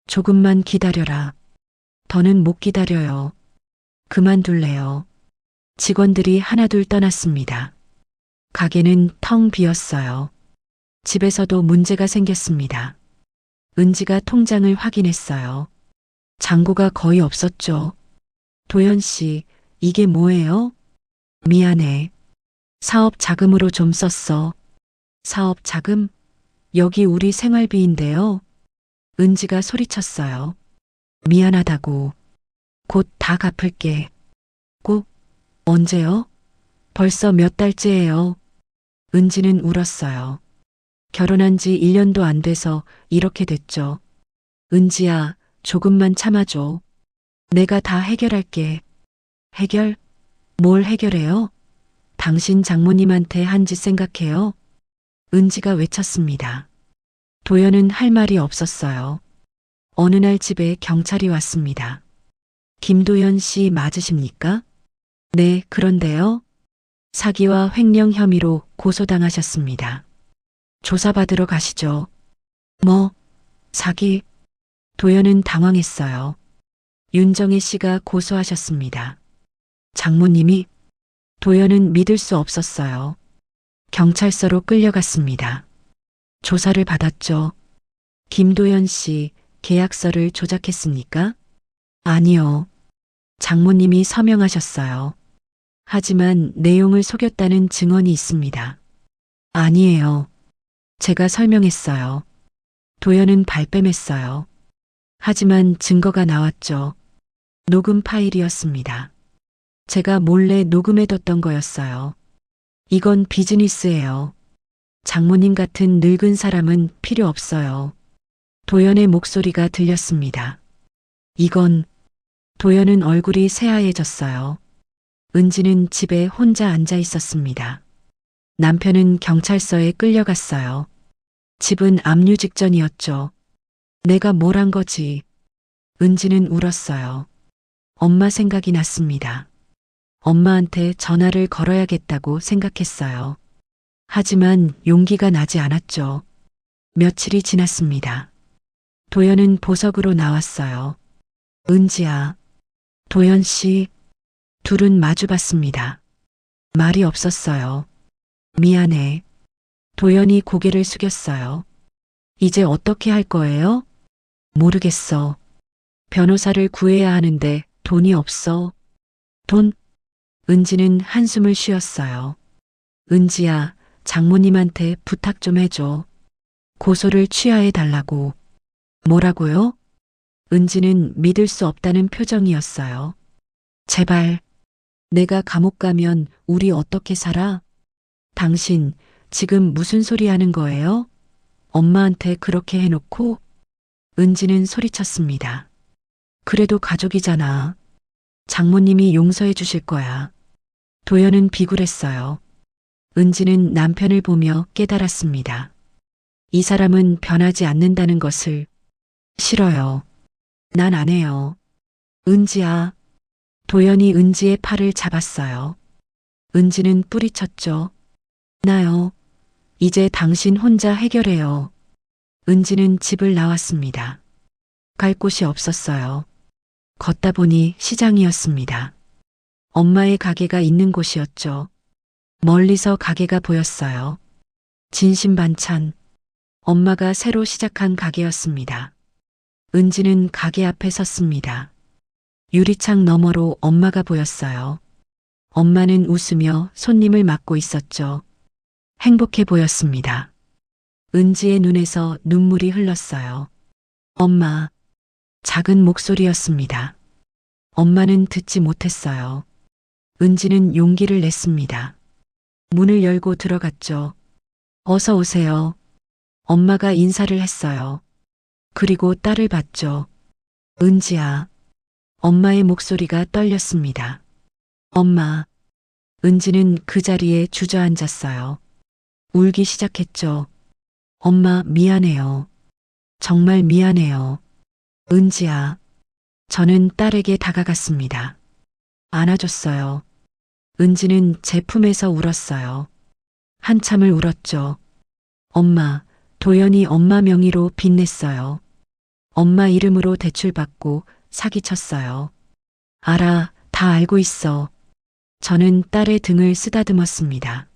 조금만 기다려라. 더는 못 기다려요. 그만둘래요. 직원들이 하나둘 떠났습니다. 가게는 텅 비었어요. 집에서도 문제가 생겼습니다. 은지가 통장을 확인했어요. 잔고가 거의 없었죠. 도연 씨, 이게 뭐예요? 미안해. 사업 자금으로 좀 썼어. 사업 자금? 여기 우리 생활비인데요. 은지가 소리쳤어요. 미안하다고. 곧 다 갚을게. 꼭? 언제요? 벌써 몇 달째예요. 은지는 울었어요. 결혼한 지 1년도 안 돼서 이렇게 됐죠. 은지야, 조금만 참아줘. 내가 다 해결할게. 해결? 뭘 해결해요? 당신 장모님한테 한 짓 생각해요? 은지가 외쳤습니다. 도연은 할 말이 없었어요. 어느 날 집에 경찰이 왔습니다. 김도연 씨 맞으십니까? 네, 그런데요. 사기와 횡령 혐의로 고소당하셨습니다. 조사받으러 가시죠. 뭐? 사기? 도연은 당황했어요. 윤정혜 씨가 고소하셨습니다. 장모님이? 도연은 믿을 수 없었어요. 경찰서로 끌려갔습니다. 조사를 받았죠. 김도연 씨, 계약서를 조작했습니까? 아니요. 장모님이 서명하셨어요. 하지만 내용을 속였다는 증언이 있습니다. 아니에요. 제가 설명했어요. 도연은 발뺌했어요. 하지만 증거가 나왔죠. 녹음 파일이었습니다. 제가 몰래 녹음해뒀던 거였어요. 이건 비즈니스예요. 장모님 같은 늙은 사람은 필요 없어요. 도연의 목소리가 들렸습니다. 이건. 도연은 얼굴이 새하얘졌어요. 은지는 집에 혼자 앉아 있었습니다. 남편은 경찰서에 끌려갔어요. 집은 압류 직전이었죠. 내가 뭘 한 거지. 은지는 울었어요. 엄마 생각이 났습니다. 엄마한테 전화를 걸어야겠다고 생각했어요. 하지만 용기가 나지 않았죠. 며칠이 지났습니다. 도연은 보석으로 나왔어요. 은지야. 도연 씨. 둘은 마주봤습니다. 말이 없었어요. 미안해. 도연이 고개를 숙였어요. 이제 어떻게 할 거예요? 모르겠어. 변호사를 구해야 하는데 돈이 없어. 돈? 은지는 한숨을 쉬었어요. 은지야, 장모님한테 부탁 좀 해줘. 고소를 취하해 달라고. 뭐라고요? 은지는 믿을 수 없다는 표정이었어요. 제발. 내가 감옥 가면 우리 어떻게 살아? 당신 지금 무슨 소리 하는 거예요? 엄마한테 그렇게 해놓고? 은지는 소리쳤습니다. 그래도 가족이잖아. 장모님이 용서해 주실 거야. 도연은 비굴했어요. 은지는 남편을 보며 깨달았습니다. 이 사람은 변하지 않는다는 것을. 싫어요. 난 안 해요. 은지야. 도연이 은지의 팔을 잡았어요. 은지는 뿌리쳤죠. 나요. 이제 당신 혼자 해결해요. 은지는 집을 나왔습니다. 갈 곳이 없었어요. 걷다 보니 시장이었습니다. 엄마의 가게가 있는 곳이었죠. 멀리서 가게가 보였어요. 진심반찬. 엄마가 새로 시작한 가게였습니다. 은지는 가게 앞에 섰습니다. 유리창 너머로 엄마가 보였어요. 엄마는 웃으며 손님을 맞고 있었죠. 행복해 보였습니다. 은지의 눈에서 눈물이 흘렀어요. 엄마. 작은 목소리였습니다. 엄마는 듣지 못했어요. 은지는 용기를 냈습니다. 문을 열고 들어갔죠. 어서 오세요. 엄마가 인사를 했어요. 그리고 딸을 봤죠. 은지야. 엄마의 목소리가 떨렸습니다. 엄마. 은지는 그 자리에 주저앉았어요. 울기 시작했죠. 엄마, 미안해요. 정말 미안해요. 은지야. 저는 딸에게 다가갔습니다. 안아줬어요. 은지는 제 품에서 울었어요. 한참을 울었죠. 엄마, 도연이 엄마 명의로 빚냈어요. 엄마 이름으로 대출받고 사기쳤어요. 알아, 다 알고 있어. 저는 딸의 등을 쓰다듬었습니다.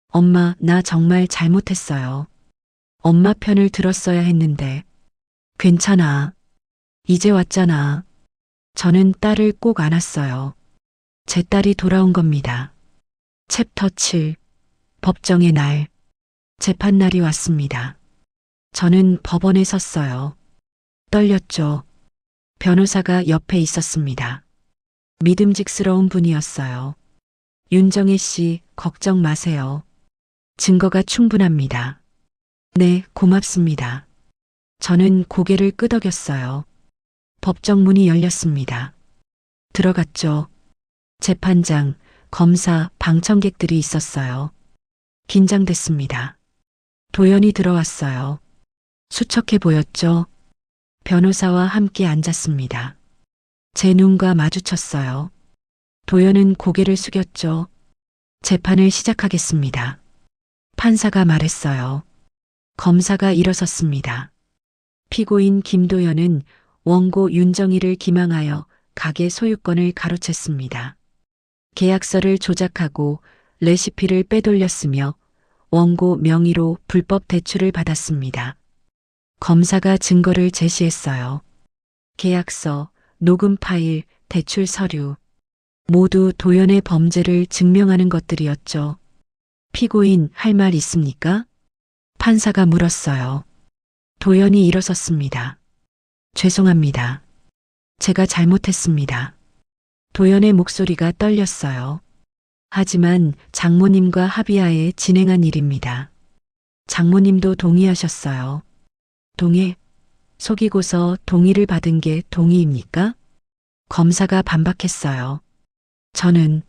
엄마, 나 정말 잘못했어요. 엄마 편을 들었어야 했는데. 괜찮아. 이제 왔잖아. 저는 딸을 꼭 안았어요. 제 딸이 돌아온 겁니다. 챕터 7. 법정의 날. 재판날이 왔습니다. 저는 법원에 섰어요. 떨렸죠. 변호사가 옆에 있었습니다. 믿음직스러운 분이었어요. 윤정혜 씨, 걱정 마세요. 증거가 충분합니다. 네, 고맙습니다. 저는 고개를 끄덕였어요. 법정 문이 열렸습니다. 들어갔죠. 재판장, 검사, 방청객들이 있었어요. 긴장됐습니다. 도연이 들어왔어요. 수척해 보였죠. 변호사와 함께 앉았습니다. 제 눈과 마주쳤어요. 도연은 고개를 숙였죠. 재판을 시작하겠습니다. 판사가 말했어요. 검사가 일어섰습니다. 피고인 김도연은 원고 윤정희를 기망하여 가게 소유권을 가로챘습니다. 계약서를 조작하고 레시피를 빼돌렸으며 원고 명의로 불법 대출을 받았습니다. 검사가 증거를 제시했어요. 계약서, 녹음 파일, 대출 서류. 모두 도연의 범죄를 증명하는 것들이었죠. 피고인 할 말 있습니까? 판사가 물었어요. 도연이 일어섰습니다. 죄송합니다. 제가 잘못했습니다. 도연의 목소리가 떨렸어요. 하지만 장모님과 합의하에 진행한 일입니다. 장모님도 동의하셨어요. 동의? 속이고서 동의를 받은 게 동의입니까? 검사가 반박했어요. 저는,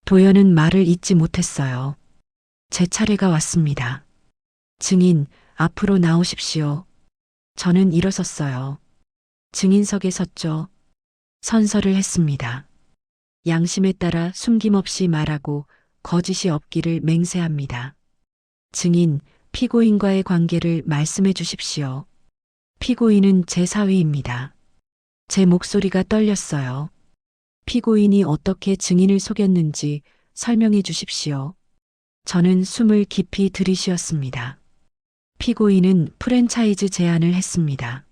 도연은 말을 잇지 못했어요. 제 차례가 왔습니다. 증인, 앞으로 나오십시오. 저는 일어섰어요. 증인석에 섰죠. 선서를 했습니다. 양심에 따라 숨김없이 말하고 거짓이 없기를 맹세합니다. 증인, 피고인과의 관계를 말씀해 주십시오. 피고인은 제 사위입니다. 제 목소리가 떨렸어요. 피고인이 어떻게 증인을 속였는지 설명해 주십시오. 저는 숨을 깊이 들이쉬었습니다. 피고인은 프랜차이즈 제안을 했습니다.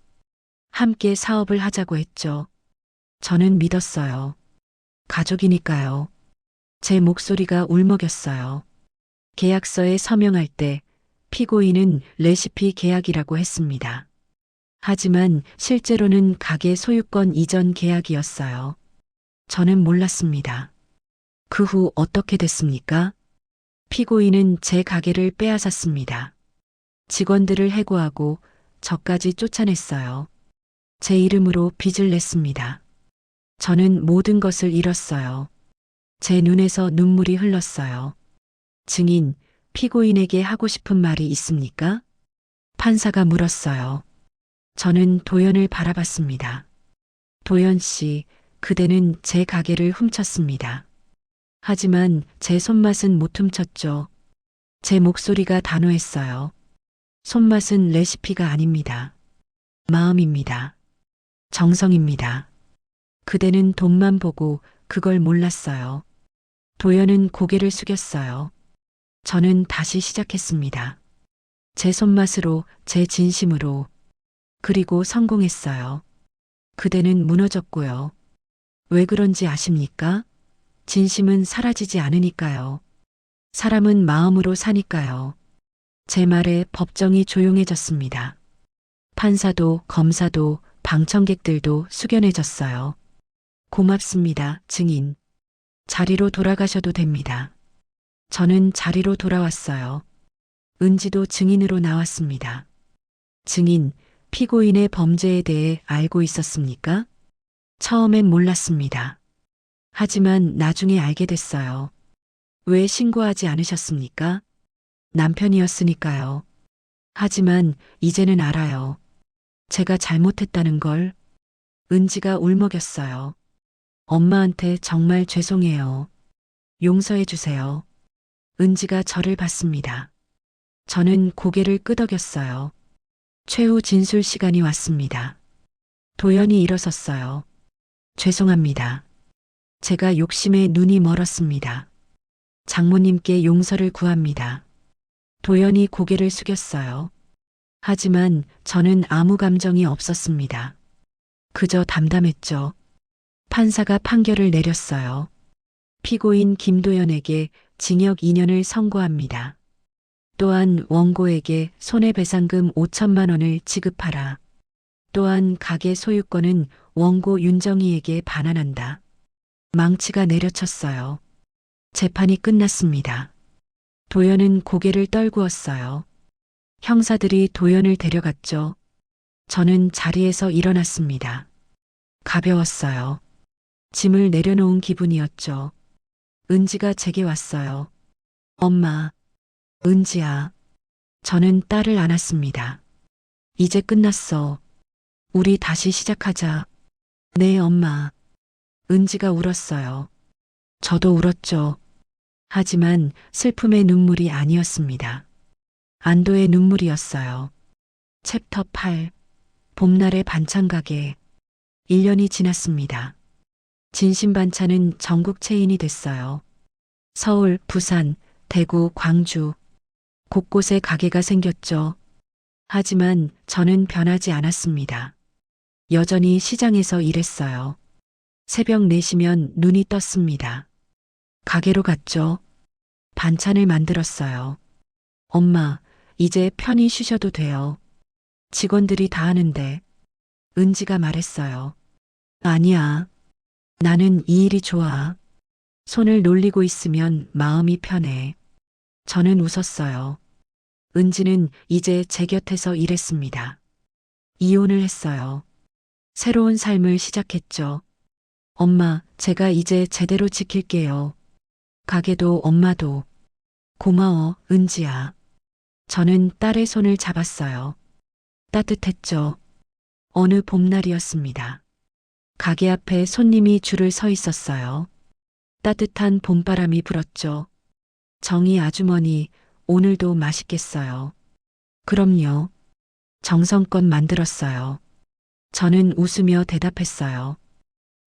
함께 사업을 하자고 했죠. 저는 믿었어요. 가족이니까요. 제 목소리가 울먹였어요. 계약서에 서명할 때 피고인은 레시피 계약이라고 했습니다. 하지만 실제로는 가게 소유권 이전 계약이었어요. 저는 몰랐습니다. 그 후 어떻게 됐습니까? 피고인은 제 가게를 빼앗았습니다. 직원들을 해고하고 저까지 쫓아냈어요. 제 이름으로 빚을 냈습니다. 저는 모든 것을 잃었어요. 제 눈에서 눈물이 흘렀어요. 증인, 피고인에게 하고 싶은 말이 있습니까? 판사가 물었어요. 저는 도연을 바라봤습니다. 도연 씨, 그대는 제 가게를 훔쳤습니다. 하지만 제 손맛은 못 훔쳤죠. 제 목소리가 단호했어요. 손맛은 레시피가 아닙니다. 마음입니다. 정성입니다. 그대는 돈만 보고 그걸 몰랐어요. 도연은 고개를 숙였어요. 저는 다시 시작했습니다. 제 손맛으로, 제 진심으로. 그리고 성공했어요. 그대는 무너졌고요. 왜 그런지 아십니까? 진심은 사라지지 않으니까요. 사람은 마음으로 사니까요. 제 말에 법정이 조용해졌습니다. 판사도, 검사도, 방청객들도 숙연해졌어요. 고맙습니다, 증인. 자리로 돌아가셔도 됩니다. 저는 자리로 돌아왔어요. 은지도 증인으로 나왔습니다. 증인, 피고인의 범죄에 대해 알고 있었습니까? 처음엔 몰랐습니다. 하지만 나중에 알게 됐어요. 왜 신고하지 않으셨습니까? 남편이었으니까요. 하지만 이제는 알아요. 제가 잘못했다는 걸. 은지가 울먹였어요. 엄마한테 정말 죄송해요. 용서해 주세요. 은지가 저를 봤습니다. 저는 고개를 끄덕였어요. 최후 진술 시간이 왔습니다. 도연이 일어섰어요. 죄송합니다. 제가 욕심에 눈이 멀었습니다. 장모님께 용서를 구합니다. 도연이 고개를 숙였어요. 하지만 저는 아무 감정이 없었습니다. 그저 담담했죠. 판사가 판결을 내렸어요. 피고인 김도연에게 징역 2년을 선고합니다. 또한 원고에게 손해배상금 5천만 원을 지급하라. 또한 가게 소유권은 원고 윤정희에게 반환한다. 망치가 내려쳤어요. 재판이 끝났습니다. 도연은 고개를 떨구었어요. 형사들이 도연을 데려갔죠. 저는 자리에서 일어났습니다. 가벼웠어요. 짐을 내려놓은 기분이었죠. 은지가 제게 왔어요. 엄마, 은지야. 저는 딸을 안았습니다. 이제 끝났어. 우리 다시 시작하자. 네, 엄마. 은지가 울었어요. 저도 울었죠. 하지만 슬픔의 눈물이 아니었습니다. 안도의 눈물이었어요. 챕터 8. 봄날의 반찬가게. 1년이 지났습니다. 진심반찬은 전국 체인이 됐어요. 서울, 부산, 대구, 광주. 곳곳에 가게가 생겼죠. 하지만 저는 변하지 않았습니다. 여전히 시장에서 일했어요. 새벽 4시면 눈이 떴습니다. 가게로 갔죠. 반찬을 만들었어요. 엄마, 이제 편히 쉬셔도 돼요. 직원들이 다 하는데. 은지가 말했어요. 아니야. 나는 이 일이 좋아. 손을 놀리고 있으면 마음이 편해. 저는 웃었어요. 은지는 이제 제 곁에서 일했습니다. 이혼을 했어요. 새로운 삶을 시작했죠. 엄마, 제가 이제 제대로 지킬게요. 가게도 엄마도. 고마워, 은지야. 저는 딸의 손을 잡았어요. 따뜻했죠. 어느 봄날이었습니다. 가게 앞에 손님이 줄을 서 있었어요. 따뜻한 봄바람이 불었죠. 정희 아주머니, 오늘도 맛있겠어요. 그럼요. 정성껏 만들었어요. 저는 웃으며 대답했어요.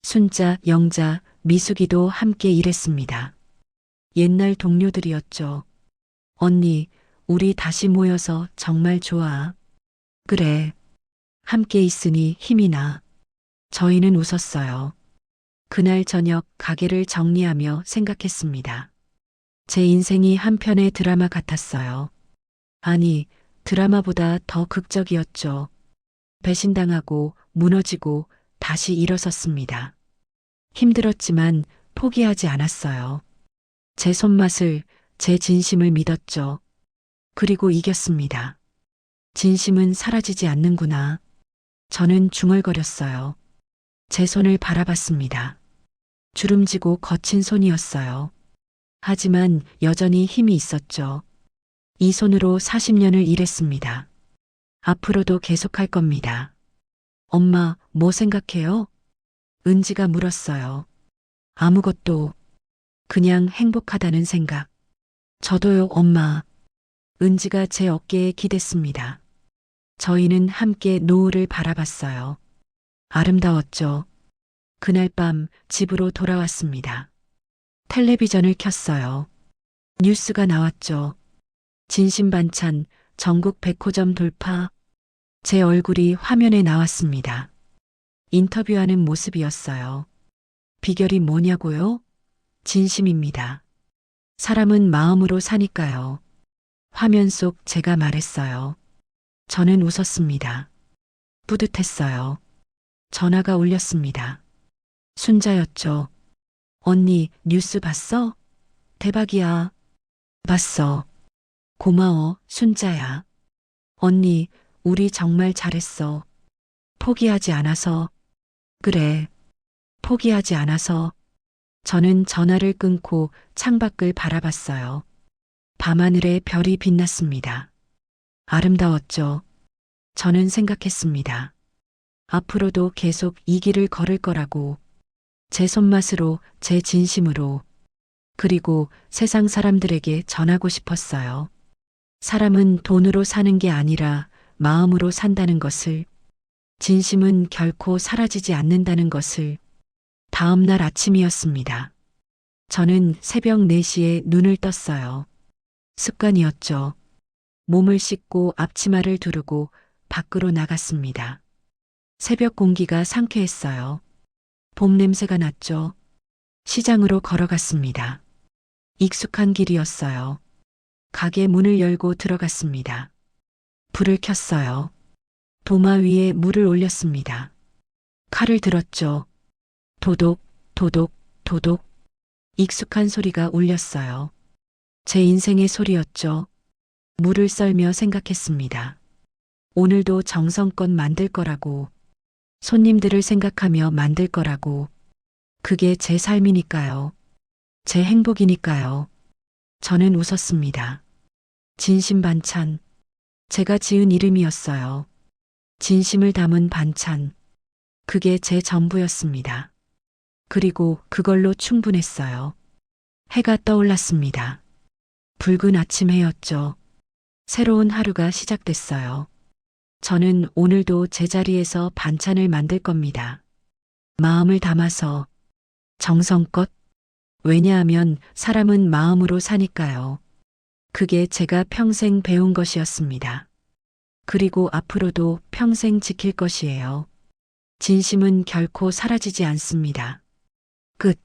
순자, 영자, 미숙이도 함께 일했습니다. 옛날 동료들이었죠. 언니, 우리 다시 모여서 정말 좋아. 그래. 함께 있으니 힘이 나. 저희는 웃었어요. 그날 저녁 가게를 정리하며 생각했습니다. 제 인생이 한 편의 드라마 같았어요. 아니, 드라마보다 더 극적이었죠. 배신당하고 무너지고 다시 일어섰습니다. 힘들었지만 포기하지 않았어요. 제 손맛을, 제 진심을 믿었죠. 그리고 이겼습니다. 진심은 사라지지 않는구나. 저는 중얼거렸어요. 제 손을 바라봤습니다. 주름지고 거친 손이었어요. 하지만 여전히 힘이 있었죠. 이 손으로 40년을 일했습니다. 앞으로도 계속할 겁니다. 엄마, 뭐 생각해요? 은지가 물었어요. 아무것도. 그냥 행복하다는 생각. 저도요, 엄마. 은지가 제 어깨에 기댔습니다. 저희는 함께 노을을 바라봤어요. 아름다웠죠. 그날 밤 집으로 돌아왔습니다. 텔레비전을 켰어요. 뉴스가 나왔죠. 진심반찬 전국 100호점 돌파. 제 얼굴이 화면에 나왔습니다. 인터뷰하는 모습이었어요. 비결이 뭐냐고요? 진심입니다. 사람은 마음으로 사니까요. 화면 속 제가 말했어요. 저는 웃었습니다. 뿌듯했어요. 전화가 울렸습니다. 순자였죠. 언니, 뉴스 봤어? 대박이야. 봤어. 고마워, 순자야. 언니, 우리 정말 잘했어. 포기하지 않아서. 그래. 포기하지 않아서. 저는 전화를 끊고 창밖을 바라봤어요. 밤하늘에 별이 빛났습니다. 아름다웠죠. 저는 생각했습니다. 앞으로도 계속 이 길을 걸을 거라고. 제 손맛으로, 제 진심으로. 그리고 세상 사람들에게 전하고 싶었어요. 사람은 돈으로 사는 게 아니라 마음으로 산다는 것을. 진심은 결코 사라지지 않는다는 것을. 다음 날 아침이었습니다. 저는 새벽 4시에 눈을 떴어요. 습관이었죠. 몸을 씻고 앞치마를 두르고 밖으로 나갔습니다. 새벽 공기가 상쾌했어요. 봄 냄새가 났죠. 시장으로 걸어갔습니다. 익숙한 길이었어요. 가게 문을 열고 들어갔습니다. 불을 켰어요. 도마 위에 물을 올렸습니다. 칼을 들었죠. 도독, 도독, 도독. 익숙한 소리가 울렸어요. 제 인생의 소리였죠. 물을 썰며 생각했습니다. 오늘도 정성껏 만들 거라고. 손님들을 생각하며 만들 거라고. 그게 제 삶이니까요. 제 행복이니까요. 저는 웃었습니다. 진심 반찬. 제가 지은 이름이었어요. 진심을 담은 반찬. 그게 제 전부였습니다. 그리고 그걸로 충분했어요. 해가 떠올랐습니다. 붉은 아침 해였죠. 새로운 하루가 시작됐어요. 저는 오늘도 제자리에서 반찬을 만들 겁니다. 마음을 담아서, 정성껏. 왜냐하면 사람은 마음으로 사니까요. 그게 제가 평생 배운 것이었습니다. 그리고 앞으로도 평생 지킬 것이에요. 진심은 결코 사라지지 않습니다. 끝.